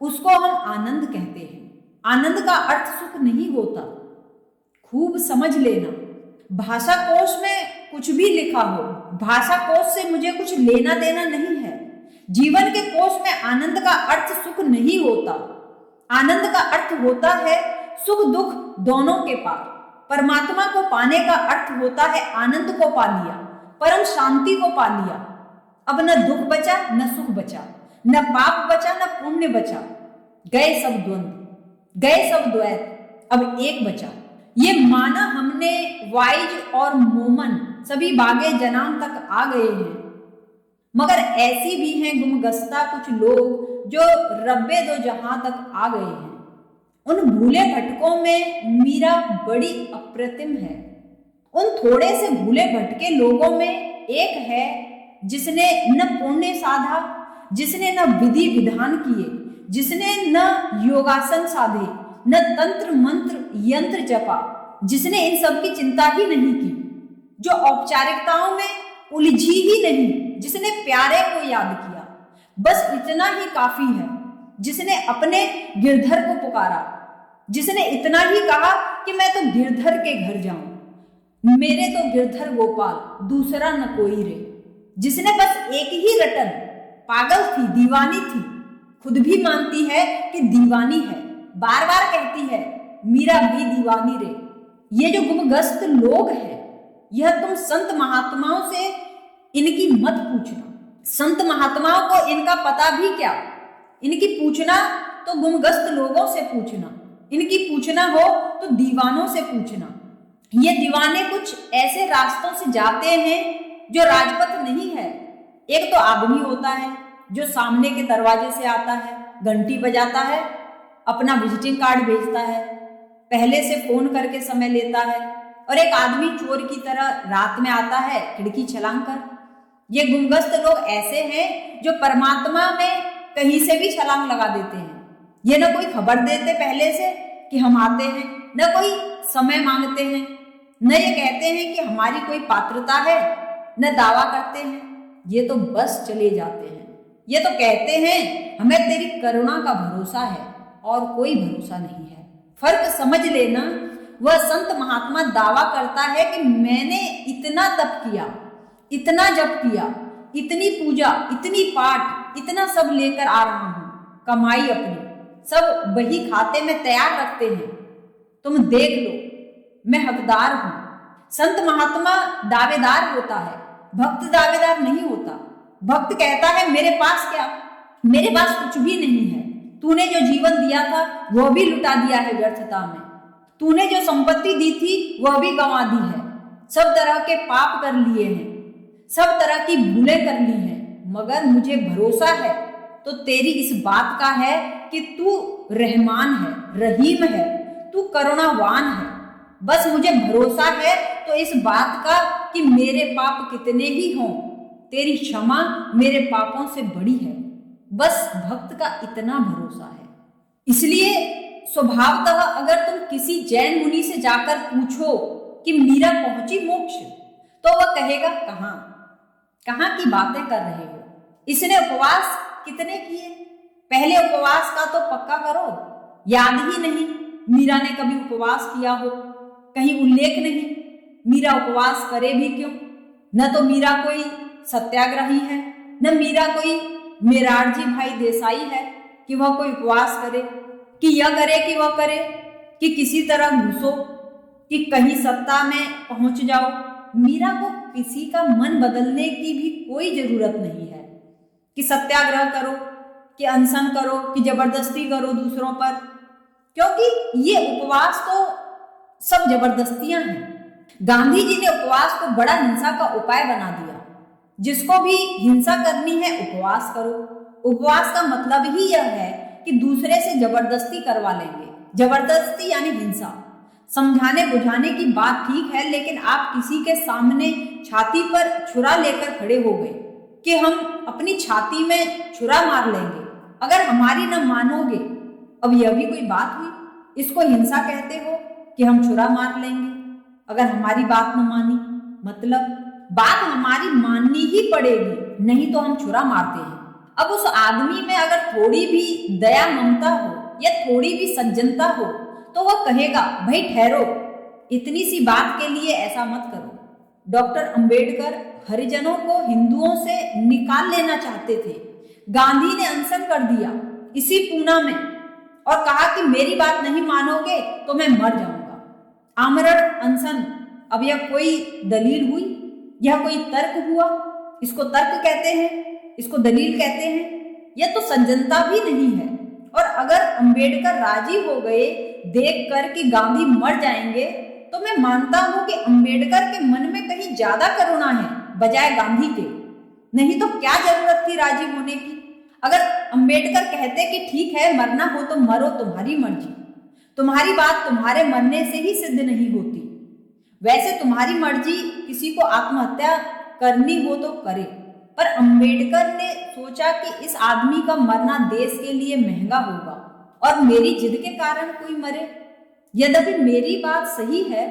उसको हम आनंद कहते हैं। आनंद का अर्थ सुख नहीं होता, खूब समझ लेना। भाषा कोश में कुछ भी लिखा हो, भाषा कोश से मुझे कुछ लेना देना नहीं है। जीवन के कोश में आनंद का अर्थ सुख नहीं होता। आनंद का अर्थ होता है सुख दुख दोनों के पार। परमात्मा को पाने का अर्थ होता है आनंद को पा लिया, परम शांति को पा लिया। अब न दुख बचा न सुख बचा, न पाप बचा न पुण्य बचा। गए सब द्वंद्व, गए सब द्वैत, अब एक बचा। ये माना हमने वाइज और मोमन सभी बागे जनाम तक आ गए हैं। मगर ऐसी भी हैं गुमगस्ता कुछ लोग जो रब्बे दो जहां तक आ गए हैं। उन भूले भटकों में मीरा बड़ी अप्रतिम है। उन थोड़े से भूले भटके लोगों में एक है जिसने न पुण्य साधा, जिसने न विधि विधान किए, जिसने न योगासन साधे, न तंत्र मंत्र यंत्र जपा, जिसने इन सब की चिंता ही नहीं की, जो औपचारिकताओं में उलझी ही नहीं, जिसने प्यारे को याद किया, बस इतना ही काफी है। जिसने अपने गिरधर को पुकारा, जिसने इतना ही कहा कि मैं तो गिरधर के घर जाऊं, मेरे तो गिरधर गोपाल दूसरा न कोई रे। जिसने बस एक ही रटन, पागल थी, दीवानी थी, खुद भी मानती है कि दीवानी है, बार बार कहती है मीरा भी दीवानी रे। ये जो गुमगस्त लोग हैं, यह तुम संत महात्माओं से इनकी मत पूछना। संत महात्माओं को इनका पता भी क्या, इनकी पूछना तो गुमगस्त लोगों से पूछना, इनकी पूछना हो तो दीवानों से पूछना। ये दीवाने कुछ ऐसे रास्तों से जाते हैं जो राजपथ नहीं है। एक तो आदमी होता है जो सामने के दरवाजे से आता है, घंटी बजाता है, अपना विजिटिंग कार्ड भेजता है, पहले से फोन करके समय लेता है, और एक आदमी चोर की तरह रात में आता है खिड़की छलांग कर। ये गुमगस्त लोग ऐसे हैं जो परमात्मा में कहीं से भी छलांग लगा देते हैं। ये न कोई खबर देते पहले से कि हम आते हैं, न कोई समय मांगते हैं, न ये कहते हैं कि हमारी कोई पात्रता है, न दावा करते हैं। ये तो बस चले जाते हैं। ये तो कहते हैं हमें तेरी करुणा का भरोसा है और कोई भरोसा नहीं है। फर्क समझ लेना। वह संत महात्मा दावा करता है कि मैंने इतना तप किया, इतना जप किया, इतनी पूजा, इतनी पाठ, इतना सब लेकर आ रहा हूं, कमाई अपनी सब वही खाते में तैयार रखते हैं। तुम देख लो, मैं हकदार हूं। संत महात्मा दावेदार होता है, भक्त दावेदार नहीं होता। भक्त कहता है मेरे पास क्या, मेरे पास कुछ भी नहीं है। तूने जो जीवन दिया था वह भी लुटा दिया है व्यर्थता में। तूने जो संपत्ति दी थी वह भी गंवा दी है। सब तरह के पाप कर लिए हैं, सब तरह की भूलें कर ली हैं, मगर मुझे भरोसा है तो तेरी इस बात का है कि तू रहमान है, रहीम है, तू करुणावान है। बस मुझे भरोसा है तो इस बात का कि मेरे पाप कितने ही हों, तेरी क्षमा मेरे पापों से बड़ी है। बस भक्त का इतना भरोसा है। इसलिए स्वभावतः अगर तुम किसी जैन मुनि से जाकर पूछो कि मीरा पहुंची मोक्ष, तो वह कहेगा कहां कहां की बातें कर रहे हो, इसने उपवास कितने किए, पहले उपवास का तो पक्का करो। याद ही नहीं मीरा ने कभी उपवास किया हो, कहीं उल्लेख नहीं। मीरा उपवास करे भी क्यों? न तो मीरा कोई सत्याग्रही है, न मीरा कोई मेरारजी भाई देसाई है कि वह कोई उपवास करे, कि यह करे कि वह करे, कि किसी तरह घुसो, कि कहीं सत्ता में पहुंच जाओ। मीरा को किसी का मन बदलने की भी कोई जरूरत नहीं है कि सत्याग्रह करो, कि अनशन करो, कि जबरदस्ती करो दूसरों पर, क्योंकि ये उपवास तो सब जबरदस्तियां हैं। गांधी जी ने उपवास को बड़ा हिंसा का उपाय बना दिया। जिसको भी हिंसा करनी है उपवास करो। उपवास का मतलब ही यह है कि दूसरे से जबरदस्ती करवा लेंगे। जबरदस्ती यानी हिंसा। समझाने बुझाने की बात ठीक है, लेकिन आप किसी के सामने छाती पर छुरा लेकर खड़े हो गए कि हम अपनी छाती में छुरा मार लेंगे अगर हमारी न मानोगे। अब यह भी कोई बात हुई? इसको हिंसा कहते हो कि हम छुरा मार लेंगे अगर हमारी बात न मानी? मतलब बात हमारी माननी ही पड़ेगी, नहीं तो हम छुरा मारते हैं। अब उस आदमी में अगर थोड़ी भी दया ममता हो या थोड़ी भी सज्जनता हो तो वह कहेगा भाई ठहरो, इतनी सी बात के लिए ऐसा मत करो। डॉक्टर अंबेडकर हरिजनों को हिंदुओं से निकाल लेना चाहते थे। गांधी ने अनशन कर दिया इसी पूना में और कहा कि मेरी बात नहीं मानोगे तो मैं मर जाऊंगा। आमरण अनशन, अब यह कोई दलील हुई? यह कोई तर्क हुआ? इसको तर्क कहते हैं, इसको दलील कहते हैं। यह तो सज्जनता भी नहीं है। और अगर अंबेडकर राजी हो गए देखकर कि गांधी मर जाएंगे, तो मैं मानता हूं कि अंबेडकर के मन में कहीं ज्यादा करुणा है बजाय गांधी के। नहीं तो क्या जरूरत थी राजी होने की? अगर अंबेडकर कहते कि ठीक है मरना हो तो मरो, तुम्हारी मर्जी, तुम्हारी बात तुम्हारे मरने से ही सिद्ध नहीं होती। वैसे तुम्हारी मर्जी किसी को आत्महत्या करनी हो तो करे, पर अंबेडकर ने सोचा कि इस आदमी का मरना देश के लिए महंगा होगा और मेरी जिद के कारण कोई मरे। यद्यपि मेरी बात सही है,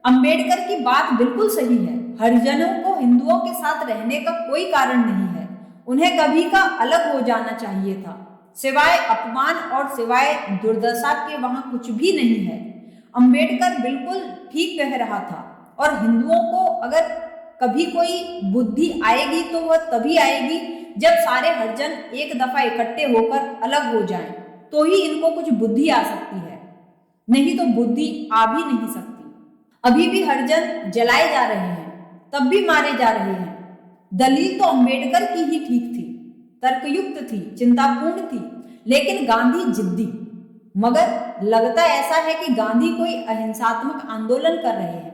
अंबेडकर की बात बिल्कुल सही है। हरिजनों को हिंदुओं के साथ रहने का कोई कारण नहीं है। उन्हें कभी का अलग हो जाना चाहिए था। सिवाय अपमान और सिवाय दुर्दशा के वहां कुछ भी नहीं है। अंबेडकर बिल्कुल ठीक कह रहा था। और हिंदुओं को अगर कभी कोई बुद्धि आएगी तो वह तभी आएगी जब सारे हरिजन एक दफा इकट्ठे होकर अलग हो जाएं, तो ही इनको कुछ बुद्धि आ सकती है, नहीं तो बुद्धि आ भी नहीं सकती। अभी भी हरिजन जलाए जा रहे हैं, तब भी मारे जा रहे हैं। दलील तो अंबेडकर की ही ठीक थी, तर्कयुक्त थी, चिंतापूर्ण थी, लेकिन गांधी जिद्दी। मगर लगता ऐसा है कि गांधी कोई अहिंसात्मक आंदोलन कर रहे हैं।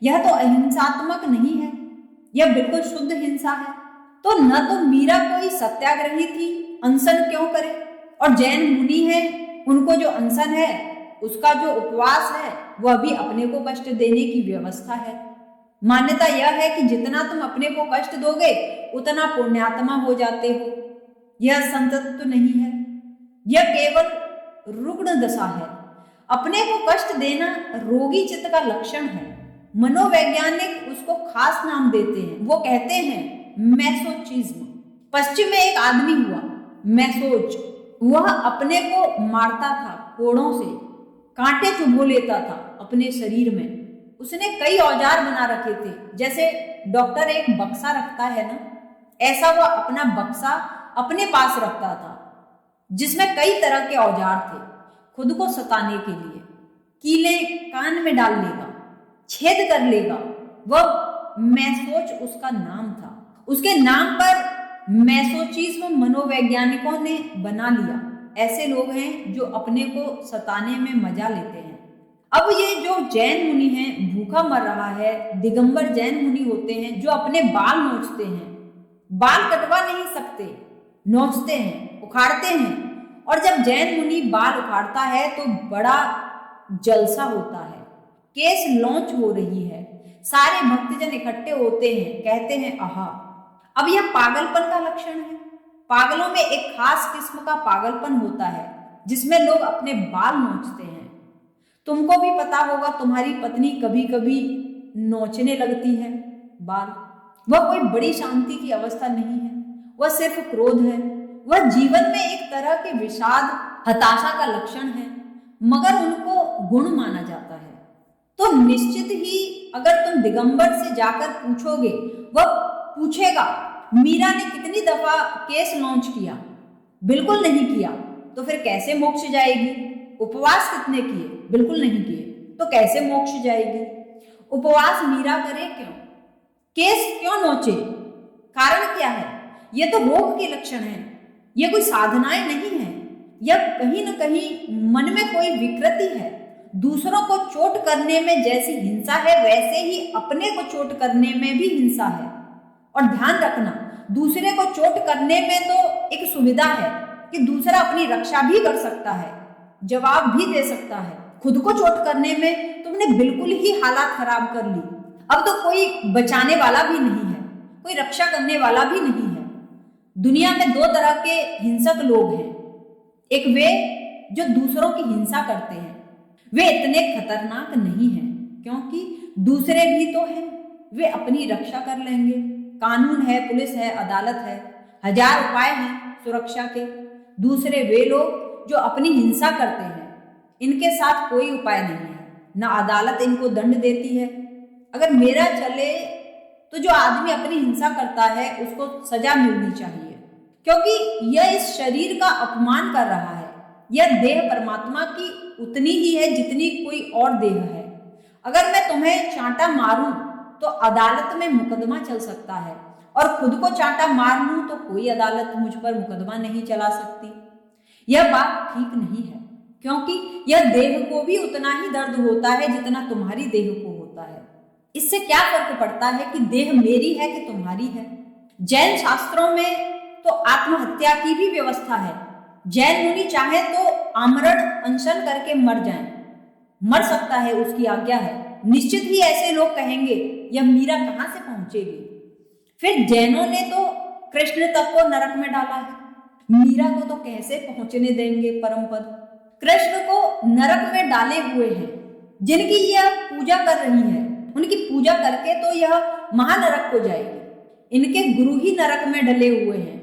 यह तो अहिंसात्मक नहीं है, यह बिल्कुल शुद्ध हिंसा है। तो न तो मीरा कोई सत्याग्रही थी, अनशन क्यों करे? और जैन मुनि है, उनको जो अनशन है, उसका जो उपवास है, वह भी अपने को कष्ट देने की व्यवस्था है। मान्यता यह है कि जितना तुम अपने को कष्ट दोगे उतना पुण्यात्मा हो जाते हो। यह संतत्व नहीं है, यह केवल रुग्ण दशा है। अपने को कष्ट देना रोगी चित्त का लक्षण है। मनोवैज्ञानिक उसको खास नाम देते हैं। वो कहते हैं मैसोचिज्म। पश्चिम में एक आदमी हुआ मैसोच, वह अपने को मारता था कोड़ों से, कांटे चुभो लेता था अपने शरीर में। उसने कई औजार बना रखे थे, जैसे डॉक्टर एक बक्सा रखता है ना, ऐसा वह अपना बक्सा अपने पास रखता था। जिसमें कई तरह के औजार थे खुद को सताने के लिए। कीले कान में डाल लेगा, छेद कर लेगा, वह मैसोच उसका नाम था। उसके नाम पर मैसोचिज्म मनोवैज्ञानिकों ने बना लिया। ऐसे लोग हैं जो अपने को सताने में मजा लेते हैं। अब ये जो जैन मुनि हैं, भूखा मर रहा है, दिगंबर जैन मुनि होते हैं जो अपने बाल नोचते हैं। बाल कटवा नहीं सकते, नोचते हैं, उखाड़ते हैं। और जब जैन मुनि बाल उखाड़ता है तो बड़ा जलसा होता है। केस लॉन्च हो रही है, सारे भक्तजन इकट्ठे होते हैं, कहते हैं आहा। अब यह पागलपन का लक्षण है। पागलों में एक खास किस्म का पागलपन होता है जिसमें लोग अपने बाल नोचते हैं। तुमको भी पता होगा, तुम्हारी पत्नी कभी कभी नोचने लगती है बाल। वह कोई बड़ी शांति की अवस्था नहीं है, वह सिर्फ क्रोध है। वह जीवन में एक तरह के विषाद, हताशा का लक्षण है, मगर उनको गुण माना जाता है। तो निश्चित ही अगर तुम दिगंबर से जाकर पूछोगे, वह पूछेगा मीरा ने कितनी दफा केस लॉन्च किया? बिल्कुल नहीं किया। तो फिर कैसे मोक्ष जाएगी? उपवास कितने किए? बिल्कुल नहीं किए। तो कैसे मोक्ष जाएगी? उपवास मीरा करे क्यों? केस क्यों नोचे? कारण क्या है? यह तो रोग के लक्षण है, यह कोई साधनाएं नहीं है। यह कहीं न कहीं मन में कोई विकृति है। दूसरों को चोट करने में जैसी हिंसा है, वैसे ही अपने को चोट करने में भी हिंसा है। और ध्यान रखना, दूसरे को चोट करने में तो एक सुविधा है कि दूसरा अपनी रक्षा भी कर सकता है, जवाब भी दे सकता है। खुद को चोट करने में तुमने बिल्कुल ही हालात खराब कर ली। अब तो कोई बचाने वाला भी नहीं है, कोई रक्षा करने वाला भी नहीं है। दुनिया में दो तरह के हिंसक लोग हैं। एक वे जो दूसरों की हिंसा करते हैं, वे इतने खतरनाक नहीं हैं क्योंकि दूसरे भी तो हैं, वे अपनी रक्षा कर लेंगे। कानून है, पुलिस है, अदालत है, हजार उपाय हैं सुरक्षा के। दूसरे वे लोग जो अपनी हिंसा करते हैं, इनके साथ कोई उपाय नहीं है, ना अदालत इनको दंड देती है। अगर मेरा चले तो जो आदमी अपनी हिंसा करता है उसको सजा मिलनी चाहिए, क्योंकि यह इस शरीर का अपमान कर रहा है। यह देह परमात्मा की उतनी ही है जितनी कोई और देह है। अगर मैं तुम्हें चांटा मारूं तो अदालत में मुकदमा चल सकता है, और खुद को चांटा मार लूं तो कोई अदालत मुझ पर मुकदमा नहीं चला सकती। यह बात ठीक नहीं है, क्योंकि यह देह को भी उतना ही दर्द होता है जितना तुम्हारी देह को होता है। इससे क्या फर्क पड़ता है कि देह मेरी है कि तुम्हारी है? जैन शास्त्रों में तो आत्महत्या की भी व्यवस्था है। जैन मुनि चाहे तो आमरण अनशन करके मर जाएं, मर सकता है, उसकी आज्ञा है। निश्चित ही ऐसे लोग कहेंगे यह मीरा कहां से पहुंचेगी? फिर जैनों ने तो कृष्ण तक को नरक में डाला है, मीरा को तो कैसे पहुंचने देंगे परम पद? कृष्ण को नरक में डाले हुए हैं। जिनकी यह पूजा कर रही है, उनकी पूजा करके तो यह महानरक को जाएगी। इनके गुरु ही नरक में डले हुए हैं।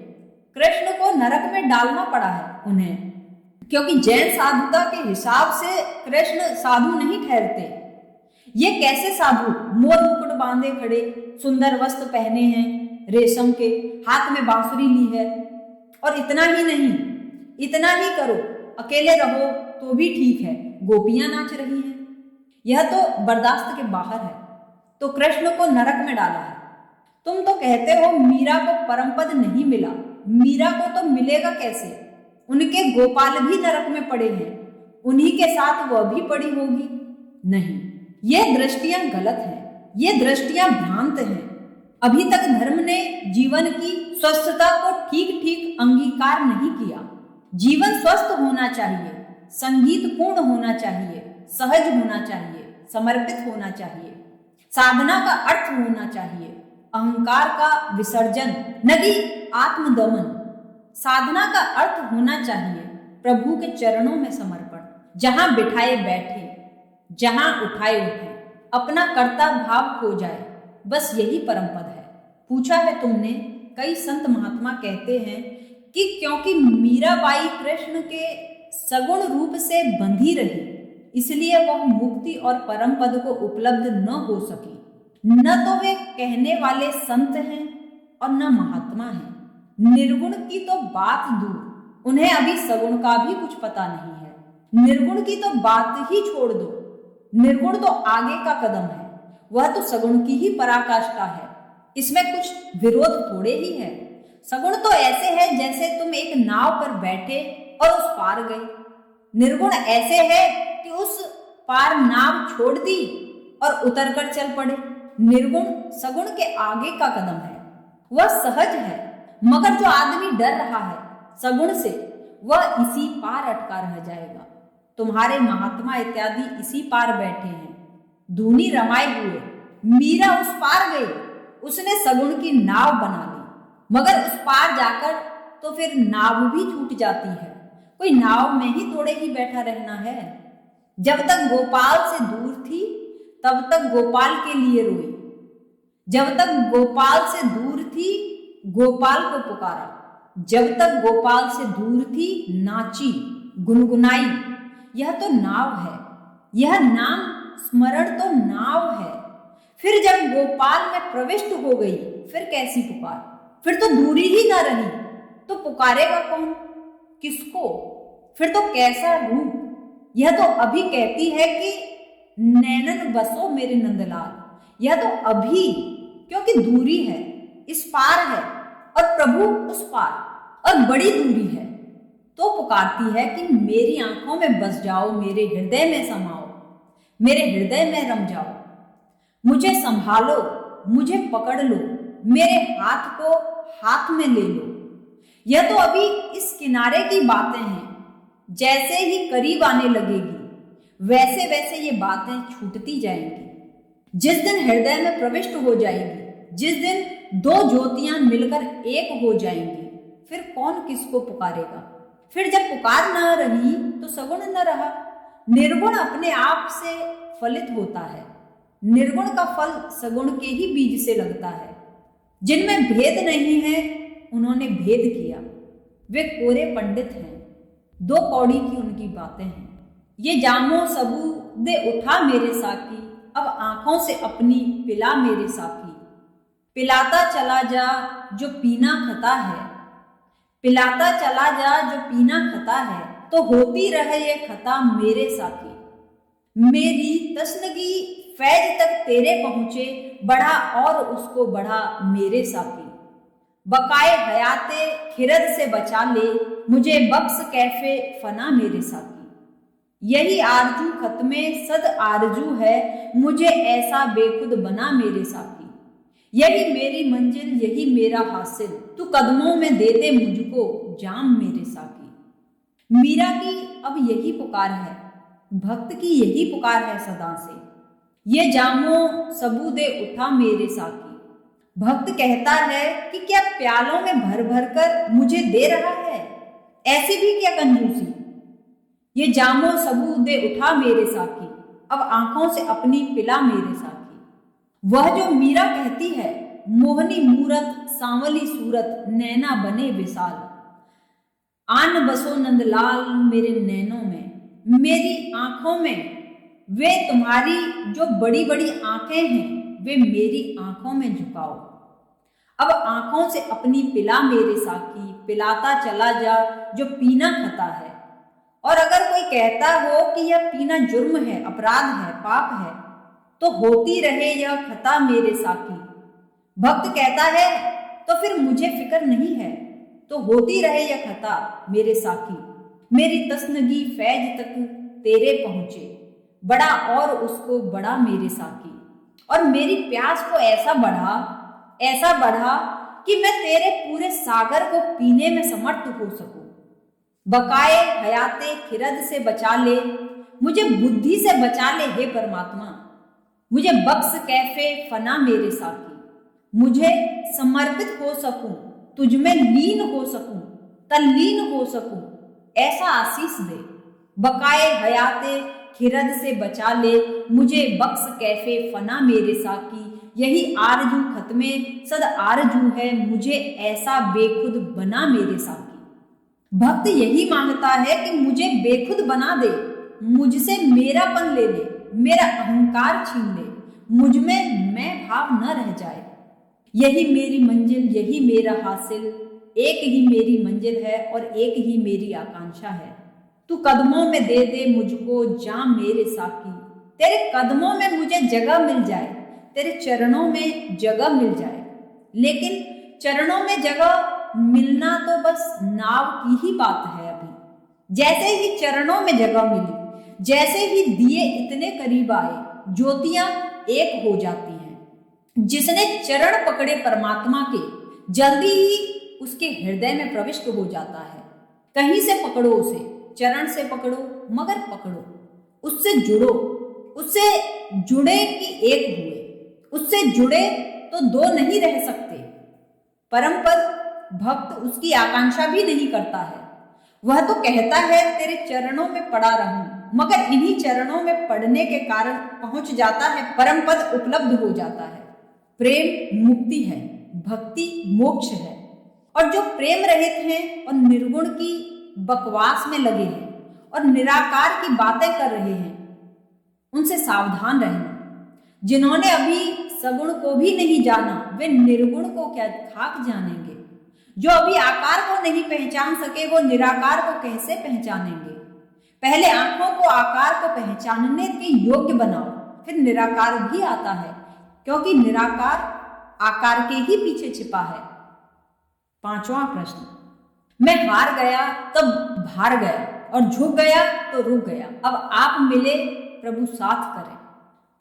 कृष्ण को नरक में डालना पड़ा है उन्हें, क्योंकि जैन साधुता के हिसाब से कृष्ण साधु नहीं ठहरते। ये कैसे साधु? मोर मुकुट बांधे खड़े, सुंदर वस्त्र पहने हैं रेशम के, हाथ में बांसुरी ली है। और इतना ही नहीं, इतना ही करो, अकेले रहो तो भी ठीक है, गोपियां नाच रही हैं, यह तो बर्दाश्त के बाहर है। तो कृष्ण को नरक में डाला है। तुम तो कहते हो मीरा को परमपद नहीं मिला। मीरा को तो मिलेगा कैसे? उनके गोपाल भी नरक में पड़े हैं, उन्हीं के साथ वह भी पड़ी होगी। नहीं, ये दृष्टियां गलत हैं, ये दृष्टियां भ्रांत हैं। अभी तक धर्म ने जीवन की स्वस्थता को ठीक ठीक अंगीकार नहीं किया। जीवन स्वस्थ होना चाहिए, संगीत पूर्ण होना चाहिए, सहज होना चाहिए, समर्पित होना चाहिए, साधना का अर्थ होना चाहिए, अहंकार का विसर्जन, न कि आत्मदमन। साधना का अर्थ होना चाहिए प्रभु के चरणों में समर्पण, जहां बिठाए बैठे, जहां उठाए उठे, अपना कर्ता भाव खो जाए, बस यही परम पद है। पूछा है तुमने, कई संत महात्मा कहते हैं कि क्योंकि मीराबाई कृष्ण के सगुण रूप से बंधी रही, इसलिए वह मुक्ति और परम पद को उपलब्ध न हो सकी। न तो वे कहने वाले संत हैं और न महात्मा हैं। निर्गुण की तो बात दूर, उन्हें अभी सगुण का भी कुछ पता नहीं है। निर्गुण की तो बात ही छोड़ दो, निर्गुण तो आगे का कदम है, वह तो सगुण की ही पराकाष्ठा है। इसमें कुछ विरोध थोड़े ही है। सगुण तो ऐसे है जैसे तुम एक नाव पर बैठे और उस पार गए। निर्गुण ऐसे है कि उस पार नाव छोड़ दी और उतरकर चल पड़े। निर्गुण सगुण के आगे का कदम है, वह सहज है। मगर जो आदमी डर रहा है सगुण से, वह इसी पार अटका रह जाएगा। तुम्हारे महात्मा इत्यादि इसी पार बैठे हैं, धूनी रमाए हुए। मीरा उस पार गई, उसने सगुण की नाव बना ली, मगर उस पार जाकर तो फिर नाव भी छूट जाती है। कोई नाव में ही थोड़े ही बैठा रहना है। जब तक गोपाल से दूर थी तब तक गोपाल के लिए रोई, जब तक गोपाल से दूर थी गोपाल को पुकारा, जब तक गोपाल से दूर थी नाची गुनगुनाई। यह तो नाव है, यह नाम स्मरण तो नाव है। फिर जब गोपाल में प्रविष्ट हो गई फिर कैसी पुकार, फिर तो दूरी ही ना रही, तो पुकारेगा कौन, किसको, फिर तो कैसा रूप। यह तो अभी कहती है कि नैनन बसो मेरे नंदलाल। यह तो अभी, क्योंकि दूरी है, इस पार है और प्रभु उस पार और बड़ी दूरी है, तो पुकारती है कि मेरी आंखों में बस जाओ, मेरे हृदय में समाओ, मेरे हृदय में रम जाओ, मुझे संभालो, मुझे पकड़ लो, मेरे हाथ को हाथ में ले लो। यह तो अभी इस किनारे की बातें हैं। जैसे ही करीब आने लगेगी वैसे वैसे ये बातें छूटती जाएंगी। जिस दिन हृदय में प्रविष्ट हो जाएगी, जिस दिन दो ज्योतियां मिलकर एक हो जाएंगी, फिर कौन किसको पुकारेगा। फिर जब पुकार न रही तो सगुण न रहा। निर्गुण अपने आप से फलित होता है, निर्गुण का फल सगुण के ही बीज से लगता है। जिनमें भेद नहीं है उन्होंने भेद किया, वे कोरे पंडित हैं। दो कौड़ी की उनकी बातें हैं। ये जामो सबू दे उठा मेरे साकी, अब आंखों से अपनी पिला मेरे साकी। पिलाता चला जा जो पीना खता है, पिलाता चला जा जो पीना खता है, तो होती रहे ये खता मेरे साकी। मेरी तस्नगी फैज तक तेरे पहुंचे, बढ़ा और उसको बढ़ा मेरे साकी। बकाए हयाते खिरद से बचा ले, मुझे बख्श कैफे फना मेरे साकी। यही आरजू खत्मे सद आरजू है, मुझे ऐसा बेखुद बना मेरे साकी। यही मेरी मंजिल, यही मेरा हासिल, तू कदमों में दे दे मुझको जाम मेरे साकी। मीरा की अब यही पुकार है, भक्त की यही पुकार है सदा से। ये जामो सबू दे उठा मेरे साकी। भक्त कहता है कि क्या प्यालों में भर भर कर मुझे दे रहा है, ऐसी भी क्या कंजूसी। ये जामो सबू दे उठा मेरे साकी, अब आंखों से अपनी पिला मेरे साकी। वह जो मीरा कहती है, मोहनी मूरत सांवली सूरत, नैना बने विशाल। आन बसो नंदलाल मेरे नैनों में, मेरी आंखों में। वे तुम्हारी जो बड़ी बड़ी आंखें हैं वे मेरी आंखों में झुकाओ। अब आंखों से अपनी पिला मेरे साकी, पिलाता चला जा जो पीना खता है। और अगर कोई कहता हो कि यह पीना जुर्म है, अपराध है, पाप है, तो होती रहे यह खता मेरे साकी। भक्त कहता है तो फिर मुझे फिक्र नहीं है, तो होती रहे यह खता मेरे साकी। मेरी तस्नगी फैज तक तेरे पहुंचे, बड़ा और उसको बड़ा मेरे साकी। और मेरी प्यास को ऐसा बढ़ा कि मैं तेरे पूरे सागर को पीने में समर्थ हो सकूं। बकाए हयाते खिरद से बचा ले, मुझे बुद्धि से बचा ले हे परमात्मा। मुझे बख्श कैफे फना मेरे साकी, मुझे समर्पित हो सकूं, तुझ में लीन हो सकूं, तल्लीन हो सकूं, ऐसा आशीष दे। बकाए हयाते खिरद से बचा ले, मुझे बख्श कैफे फना मेरे साकी। यही आरजू खत्मे सद आरजू है, मुझे ऐसा बेखुद बना मेरे साकी। भक्त यही मांगता है कि मुझे बेखुद बना दे, मुझसे मेरापन ले ले, मेरा अहंकार छीन ले, मुझ में मैं भाव न रह जाए। यही मेरी मंजिल, यही मेरा हासिल, एक ही मेरी मंजिल है और एक ही मेरी आकांक्षा है। तू कदमों में दे दे मुझको जाम मेरे साकी, तेरे कदमों में मुझे जगह मिल जाए, तेरे चरणों में जगह मिल जाए। लेकिन चरणों में जगह मिलना तो बस नाव की ही बात है। अभी जैसे ही चरणों में जगह मिली, जैसे ही दिए इतने करीब आए, ज्योतियां एक हो जाती हैं। जिसने चरण पकड़े परमात्मा के, जल्दी ही उसके हृदय में प्रविष्ट हो जाता है। कहीं से पकड़ो उसे, चरण से पकड़ो, मगर पकड़ो, उससे जुड़ो, उससे जुड़े कि एक हुए। उससे जुड़े तो दो नहीं रह सकते। परम पद भक्त उसकी आकांक्षा भी नहीं करता है। वह तो कहता है तेरे चरणों में पड़ा रहूं, मगर इन्हीं चरणों में पड़ने के कारण पहुंच जाता है, परम पद उपलब्ध हो जाता है। प्रेम मुक्ति है, भक्ति मोक्ष है। और जो प्रेम रहित हैं और निर्गुण की बकवास में लगे हैं और निराकार की बातें कर रहे हैं, उनसे सावधान रहना। जिन्होंने अभी सगुण को भी नहीं जाना, वे निर्गुण को क्या खाक जानेंगे। जो अभी आकार को नहीं पहचान सके, वो निराकार को कैसे पहचानेंगे। पहले आंखों को आकार को पहचानने के योग्य बनाओ, फिर निराकार भी आता है, क्योंकि निराकार आकार के ही पीछे छिपा है। 5वां प्रश्न, मैं हार गया तब भार गया और झुक गया तो रुक गया, अब आप मिले प्रभु साथ करें।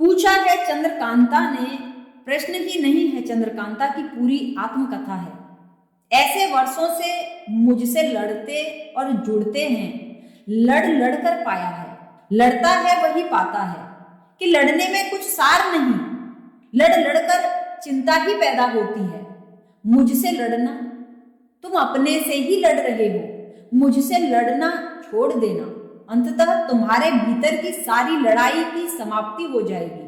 पूछा है चंद्रकांता ने। प्रश्न ही नहीं है, चंद्रकांता की पूरी आत्मकथा है। ऐसे वर्षों से मुझसे लड़ते और जुड़ते हैं, लड़ लड़ कर पाया है। लड़ता है वही पाता है कि लड़ने में कुछ सार नहीं, लड़ लड़कर चिंता ही पैदा होती है। मुझसे लड़ना, तुम अपने से ही लड़ रहे हो। मुझसे लड़ना छोड़ देना, अंततः तुम्हारे भीतर की सारी लड़ाई की समाप्ति हो जाएगी।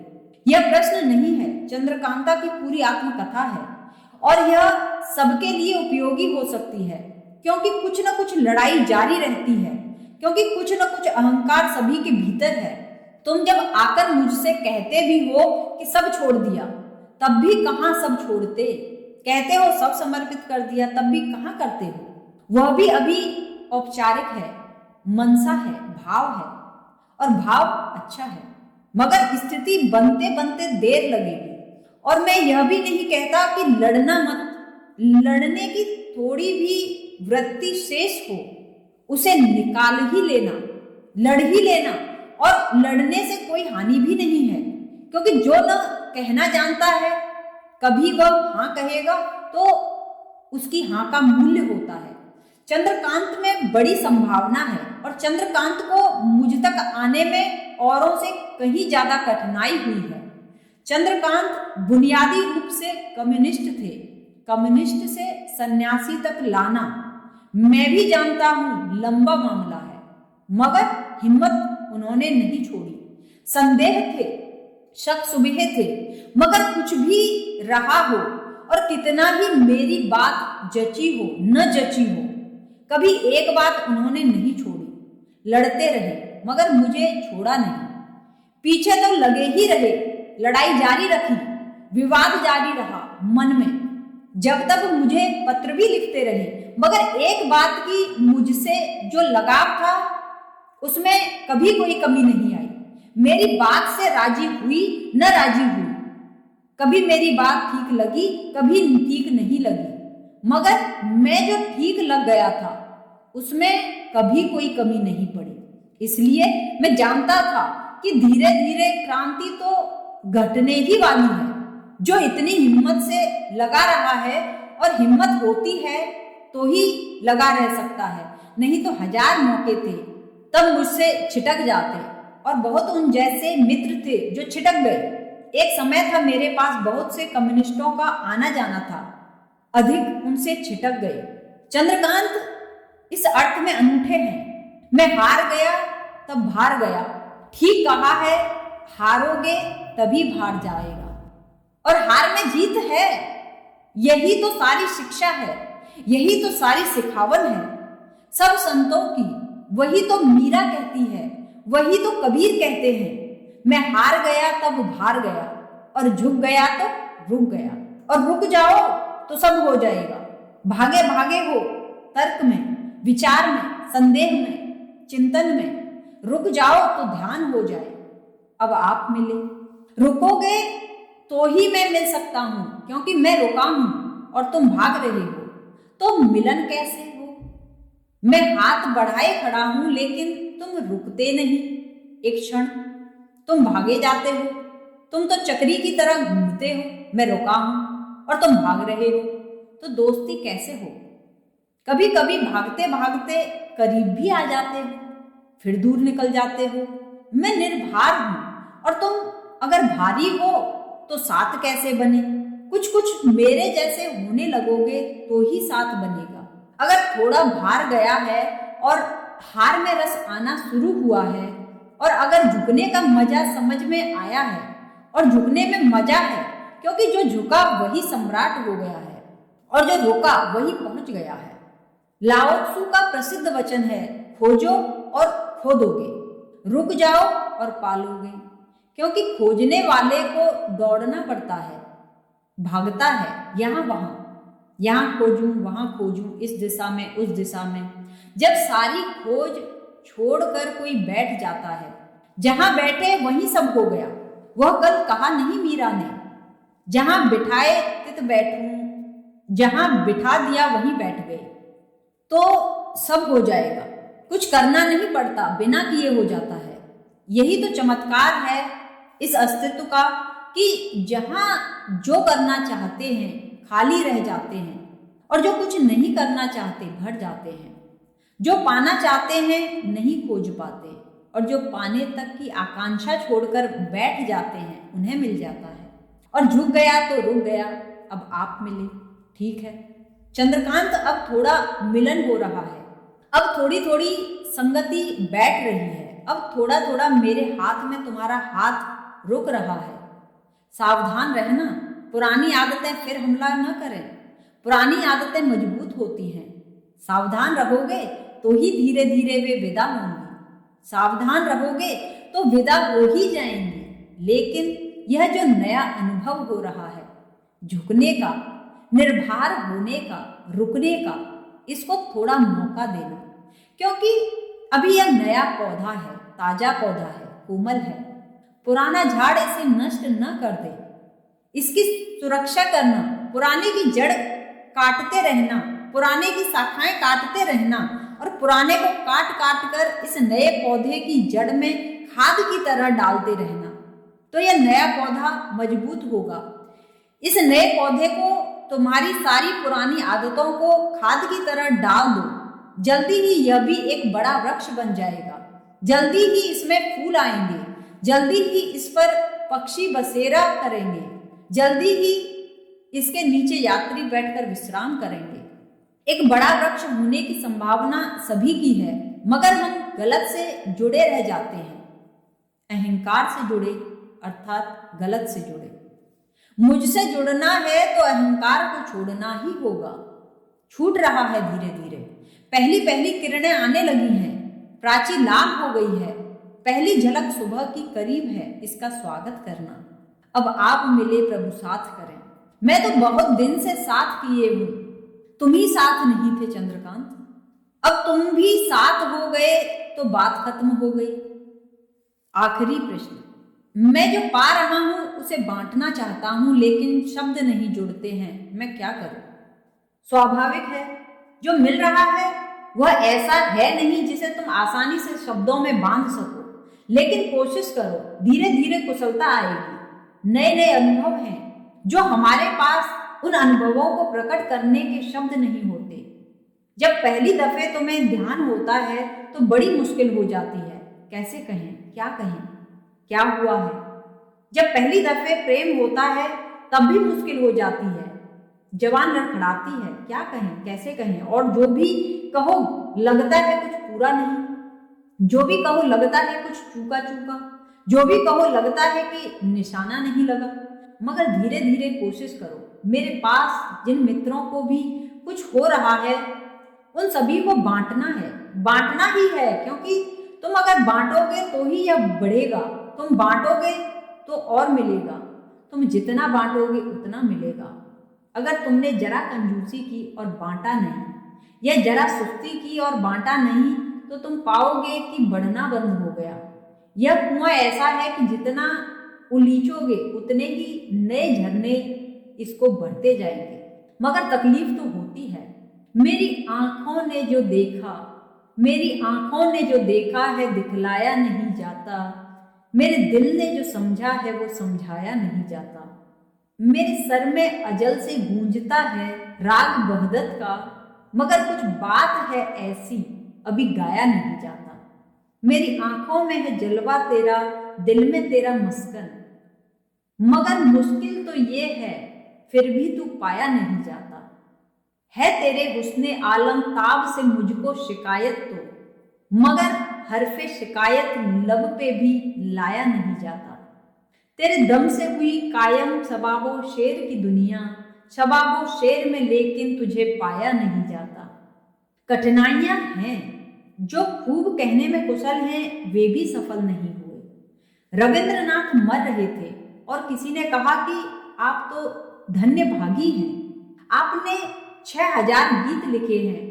यह प्रश्न नहीं है, चंद्रकांता की पूरी आत्मकथा है। और यह सबके लिए उपयोगी हो सकती है, क्योंकि कुछ न कुछ लड़ाई जारी रहती है, क्योंकि कुछ न कुछ अहंकार सभी के भीतर है। तुम जब आकर मुझसे कहते भी हो कि सब छोड़ दिया, तब भी कहाँ सब छोड़ते। कहते हो सब समर्पित कर दिया, तब भी कहाँ करते हो। वह भी अभी औपचारिक है, मनसा है, भाव है, और भाव अच्छा है, मगर स्थिति बनते बनते देर लगेगी। और मैं यह भी नहीं कहता कि लड़ना मत, लड़ने की थोड़ी भी वृत्ति शेष हो, उसे निकाल ही लेना, लड़ ही लेना। और लड़ने से कोई हानि भी नहीं है, क्योंकि जो न कहना जानता है, कभी वह हाँ कहेगा तो उसकी हाँ का मूल्य होता है। चंद्रकांत में बड़ी संभावना है, और चंद्रकांत को मुझ तक आने में औरों से कहीं ज्यादा कठिनाई हुई है। चंद्रकांत बुनियादी रूप से कम्युनिस्ट थे। कम्युनिस्ट से सन्यासी तक लाना, मैं भी जानता हूं, लंबा मामला है, मगर हिम्मत उन्होंने नहीं छोड़ी। संदेह थे, शक सुबह थे, मगर कुछ भी रहा हो और कितना ही मेरी बात जची हो न जची हो, कभी एक बात उन्होंने नहीं छोड़ी। लड़ते रहे, मगर मुझे छोड़ा नहीं। पीछे तो लगे ही रहे, लड़ाई जारी रखी, विवाद जारी रहा मन में। जब तक मुझे पत्र भी लिखते रहे, मगर एक बात की मुझसे जो लगाव था, उसमें कभी कोई कमी नहीं आई। मेरी बात से राजी हुई न राजी हुई, कभी मेरी बात ठीक लगी, कभी ठीक नहीं लगी, मगर मैं जो ठीक लग गया था उसमें कभी कोई कमी नहीं पड़ी। इसलिए मैं जानता था कि धीरे धीरे क्रांति तो घटने ही वाली है। जो इतनी हिम्मत से लगा रहा है, और हिम्मत होती है तो ही लगा रह सकता है, नहीं तो 1000 मौके थे तब मुझसे छिटक जाते। और बहुत उन जैसे मित्र थे जो छिटक गए। एक समय था मेरे पास बहुत से कम्युनिस्टों का आना जाना था, अधिक उनसे छिटक गए। चंद्रकांत इस अर्थ में अनूठे हैं। मैं हार गया तब भार गया, ठीक कहा है, हारोगे तभी भार जाएगा, और हार में जीत है। यही तो सारी शिक्षा है, यही तो सारी सिखावन है सब संतों की। वही तो मीरा कहती है, वही तो कबीर कहते हैं, मैं हार गया तब भार गया और झुक गया तो रुक गया। और रुक जाओ तो सब हो जाएगा, भागे भागे हो तर्क में, विचार में, संदेह में, चिंतन में। रुक जाओ तो ध्यान हो जाए। अब आप मिले। रुकोगे तो ही मैं मिल सकता हूं, क्योंकि मैं रुका हूं और तुम भाग रहे हो। तो मिलन कैसे हो? मैं हाथ बढ़ाए खड़ा हूं लेकिन तुम रुकते नहीं एक क्षण। तुम भागे जाते हो। तुम तो चक्री की तरह घूमते हो। मैं रुका हूं और तुम भाग रहे हो। तो दोस्ती कैसे हो? कभी कभी भागते भागते करीब भी आ जाते हो, फिर दूर निकल जाते हो। मैं निर्भर हूं और तुम अगर भारी हो तो साथ कैसे बने? कुछ कुछ मेरे जैसे होने लगोगे तो ही साथ बनेगा। अगर थोड़ा भार गया है और हार में रस आना शुरू हुआ है, और अगर झुकने का मजा समझ में आया है, और झुकने में मजा है क्योंकि जो झुका वही सम्राट हो गया है और जो रुका वही पहुंच गया है। लाओ त्सु का प्रसिद्ध वचन है, खोजो और खोदोगे, रुक जाओ और पालोगे। क्योंकि खोजने वाले को दौड़ना पड़ता है, भागता है यहाँ वहां, यहाँ खोजूं वहां खोजूं, इस दिशा में उस दिशा में। जब सारी खोज छोड़कर कोई बैठ जाता है, जहां बैठे वहीं सब हो गया। वह कल कहा नहीं मीरा ने, जहां बिठाए तित बैठूं, जहां बिठा दिया वहीं बैठ गए। तो सब हो जाएगा, कुछ करना नहीं पड़ता, बिना किए हो जाता है। यही तो चमत्कार है इस अस्तित्व का, कि जहां जो करना चाहते हैं खाली रह जाते हैं, और जो कुछ नहीं करना चाहते भर जाते हैं। जो पाना चाहते हैं नहीं खोज पाते, और जो पाने तक की आकांक्षा छोड़कर बैठ जाते हैं उन्हें मिल जाता है। और झुक गया तो रुक गया। अब आप मिले, ठीक है चंद्रकांत, अब थोड़ा मिलन हो रहा है। अब थोड़ी थोड़ी संगति बैठ रही है। अब थोड़ा थोड़ा मेरे हाथ में तुम्हारा हाथ रुक रहा है। सावधान रहना, पुरानी आदतें फिर हमला न करें। पुरानी आदतें मजबूत होती हैं। सावधान रहोगे तो ही धीरे धीरे वे विदा होंगी। सावधान रहोगे तो विदा हो ही जाएंगी। लेकिन यह जो नया अनुभव हो रहा है, झुकने का, निर्भर होने का, रुकने का, इसको थोड़ा मौका देना। क्योंकि अभी यह नया पौधा है, ताजा पौधा है, कोमल है। पुराना झाड़ इसे नष्ट न कर दे, इसकी सुरक्षा करना, पुराने की जड़ काटते रहना, पुराने की शाखाएं काटते रहना, और पुराने को काट काट कर इस नए पौधे की जड़ में खाद की तरह डालते रहना। तो यह नया पौधा मजबूत होगा। इस नए पौधे को, तुम्हारी सारी पुरानी आदतों को खाद की तरह डाल दो। जल्दी ही यह भी एक बड़ा वृक्ष बन जाएगा। जल्दी ही इसमें फूल आएंगे। जल्दी ही इस पर पक्षी बसेरा करेंगे। जल्दी ही इसके नीचे यात्री बैठकर विश्राम करेंगे। एक बड़ा वृक्ष होने की संभावना सभी की है, मगर हम गलत से जुड़े रह जाते हैं। अहंकार से जुड़े, अर्थात गलत से जुड़े। मुझसे जुड़ना है तो अहंकार को छोड़ना ही होगा। छूट रहा है धीरे धीरे। पहली पहली किरणें आने लगी हैं। प्राची लाल हो गई है। पहली झलक सुबह की करीब है। इसका स्वागत करना। अब आप मिले, प्रभु साथ करें। मैं तो बहुत दिन से साथ किए हूं, तुम ही साथ नहीं थे चंद्रकांत। अब तुम भी साथ हो गए तो बात खत्म हो गई। आखिरी प्रश्न, मैं जो पा रहा हूं उसे बांटना चाहता हूं, लेकिन शब्द नहीं जुड़ते हैं, मैं क्या करूं? स्वाभाविक है, जो मिल रहा है वह ऐसा है नहीं जिसे तुम आसानी से शब्दों में बांध सको। लेकिन कोशिश करो, धीरे धीरे कुशलता आएगी। नए नए अनुभव हैं जो हमारे पास उन अनुभवों को प्रकट करने के शब्द नहीं होते। जब पहली दफे तुम्हें ध्यान होता है तो बड़ी मुश्किल हो जाती है। कैसे कहें, क्या कहें, क्या हुआ है? जब पहली दफे प्रेम होता है तब भी मुश्किल हो जाती है। जवान लड़खड़ाती है, क्या कहें, कैसे कहें? और जो भी कहो लगता है कुछ पूरा नहीं। जो भी कहो लगता है कुछ चूका चूका। जो भी कहो लगता है कि निशाना नहीं लगा। मगर धीरे धीरे कोशिश करो। मेरे पास जिन मित्रों को भी कुछ हो रहा है उन सभी को बांटना है। बांटना ही है, क्योंकि तुम अगर बांटोगे तो ही यह बढ़ेगा। तुम बांटोगे तो और मिलेगा। तुम जितना बांटोगे उतना मिलेगा। अगर तुमने जरा कंजूसी की और बांटा नहीं, या जरा सुस्ती की और बांटा नहीं, तो तुम पाओगे कि बढ़ना बंद हो गया। यह कुआं ऐसा है कि जितना उलीचोगे उतने ही नए झरने इसको भरते जाएंगे। मगर तकलीफ तो होती है। मेरी आंखों ने जो देखा, मेरी आंखों ने जो देखा है दिखलाया नहीं जाता। मेरे दिल ने जो समझा है वो समझाया नहीं जाता। मेरे सर में अजल से गूंजता है राग वहदत का, मगर कुछ बात है ऐसी अभी गाया नहीं जाता। मेरी आंखों में है जलवा तेरा, दिल में तेरा मस्कन, मगर मुश्किल तो ये है फिर भी तू पाया नहीं जाता। है तेरे हुस्ने आलम ताब से मुझको शिकायत तो, मगर हरफे शिकायत लब पे भी लाया नहीं जाता। तेरे दम से हुई कायम शबाबो शेर की दुनिया, शबाबो शेर में लेकिन तुझे पाया नहीं जाता। कठिनाइयां हैं, जो खूब कहने में कुशल हैं वे भी सफल नहीं हुए। रविंद्रनाथ मर रहे थे और किसी ने कहा कि आप तो धन्य भागी हैं, आपने 6000 गीत लिखे हैं।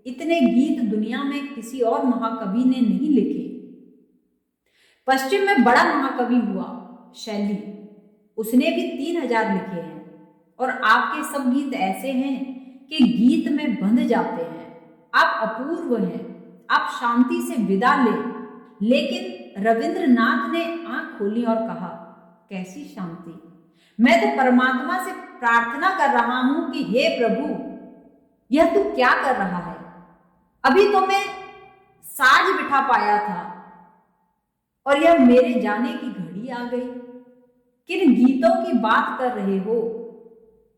इतने गीत दुनिया में किसी और महाकवि ने नहीं लिखे। पश्चिम में बड़ा महाकवि हुआ शैली, उसने भी 3000 लिखे हैं, और आपके सब गीत ऐसे हैं कि गीत में बंध जाते हैं। आप अपूर्व हैं, आप शांति से विदा लें। लेकिन रविंद्रनाथ ने आंख खोली और कहा, कैसी शांति? मैं तो परमात्मा से प्रार्थना कर रहा हूं कि हे प्रभु, यह तू क्या कर रहा है? अभी तो मैं साज बिठा पाया था और यह मेरे जाने की घड़ी आ गई। किन गीतों की बात कर रहे हो?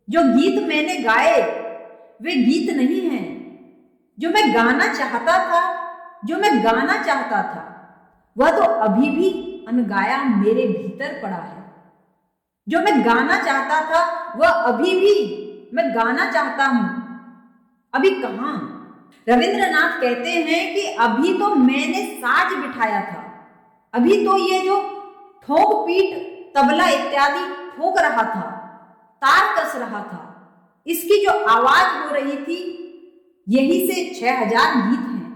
जो गीत मैंने गाए वे गीत नहीं हैं। जो मैं गाना चाहता था, जो मैं गाना चाहता था, वह तो अभी भी अनगाया मेरे भीतर पड़ा है। जो मैं गाना चाहता था वह अभी भी मैं गाना चाहता हूं। अभी कहां? रविंद्रनाथ कहते हैं कि अभी तो मैंने साज बिठाया था, अभी तो ये जो ठोक पीट तबला इत्यादि ठोक रहा था, तार कस रहा था, इसकी जो आवाज हो रही थी, यही से 6000 गीत हैं।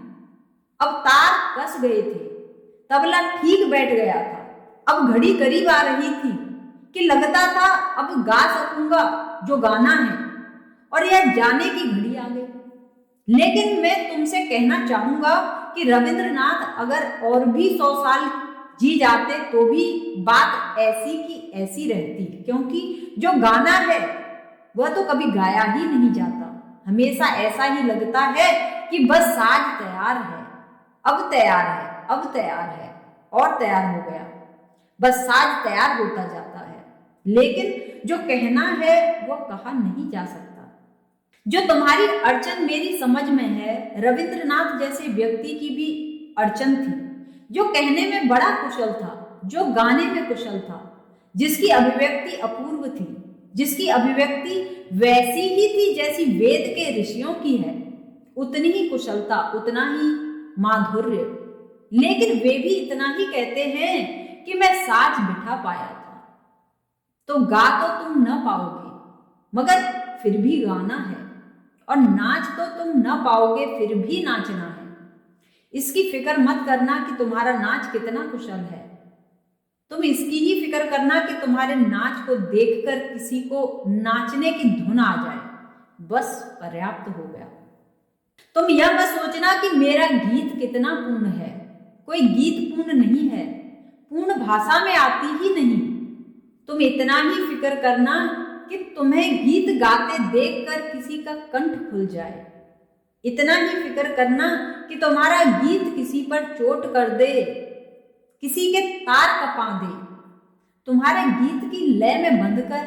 अब तार कस गए थे, तबला ठीक बैठ गया था। अब घड़ी करीब आ रही थी कि लगता था अब गा सकूंगा जो गाना है, और यह जाने की घड़ी आ गई। लेकिन मैं तुमसे कहना चाहूंगा कि रविंद्रनाथ अगर और भी 100 साल जी जाते तो भी बात ऐसी की ऐसी रहती, क्योंकि जो गाना है वह तो कभी गाया ही नहीं जाता। हमेशा ऐसा ही लगता है कि बस साज तैयार है, अब तैयार है, अब तैयार है, और तैयार हो गया। बस साज तैयार होता जाता है, लेकिन जो कहना है वह कहा नहीं जा सकता। जो तुम्हारी अड़चन मेरी समझ में है, रविंद्रनाथ जैसे व्यक्ति की भी अड़चन थी, जो कहने में बड़ा कुशल था, जो गाने में कुशल था, जिसकी अभिव्यक्ति अपूर्व थी, जिसकी अभिव्यक्ति वैसी ही थी जैसी वेद के ऋषियों की है, उतनी ही कुशलता, उतना ही माधुर्य। लेकिन वे भी इतना ही कहते हैं कि मैं साज बिठा पाया था। तो गा तो तुम न पाओगे, मगर फिर भी गाना है, और नाच तो तुम न पाओगे, फिर भी नाचना है। इसकी फिक्र मत करना कि तुम्हारा नाच कितना कुशल है, तुम इसकी ही फिक्र करना कि तुम्हारे नाच को देखकर किसी को नाचने की धुन आ जाए, बस पर्याप्त हो गया। तुम यह मत सोचना कि मेरा गीत कितना पूर्ण है, कोई गीत पूर्ण नहीं है, पूर्ण भाषा में आती ही नहीं। तुम इतना ही फिक्र करना कि तुम्हें गीत गाते देखकर किसी का कंठ खुल जाए। इतना ही फिक्र करना कि तुम्हारा गीत किसी पर चोट कर दे, किसी के तार कपा दे। तुम्हारे गीत की लय में बंधकर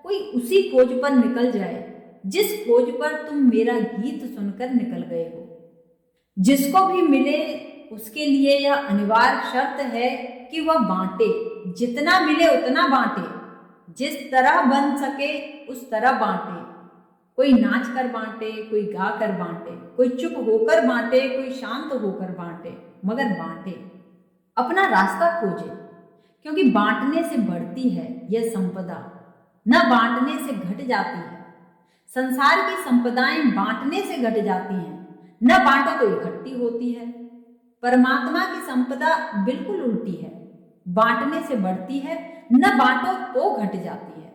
कोई उसी खोज पर निकल जाए जिस खोज पर तुम मेरा गीत सुनकर निकल गए हो। जिसको भी मिले उसके लिए यह अनिवार्य शर्त है कि वह बांटे, जितना मिले उतना बांटे, जिस तरह बन सके उस तरह बांटे। कोई नाच कर बांटे, कोई गा कर बांटे, कोई चुप होकर बांटे, कोई शांत होकर बांटे, मगर बांटे। अपना रास्ता खोजे, क्योंकि बांटने से बढ़ती है यह संपदा, न बांटने से घट जाती है। संसार की संपदाएं बांटने से घट जाती हैं, न बांटो तो इकट्ठी होती है। परमात्मा की संपदा बिल्कुल उल्टी है, बांटने से बढ़ती है, न बांटो तो घट जाती है।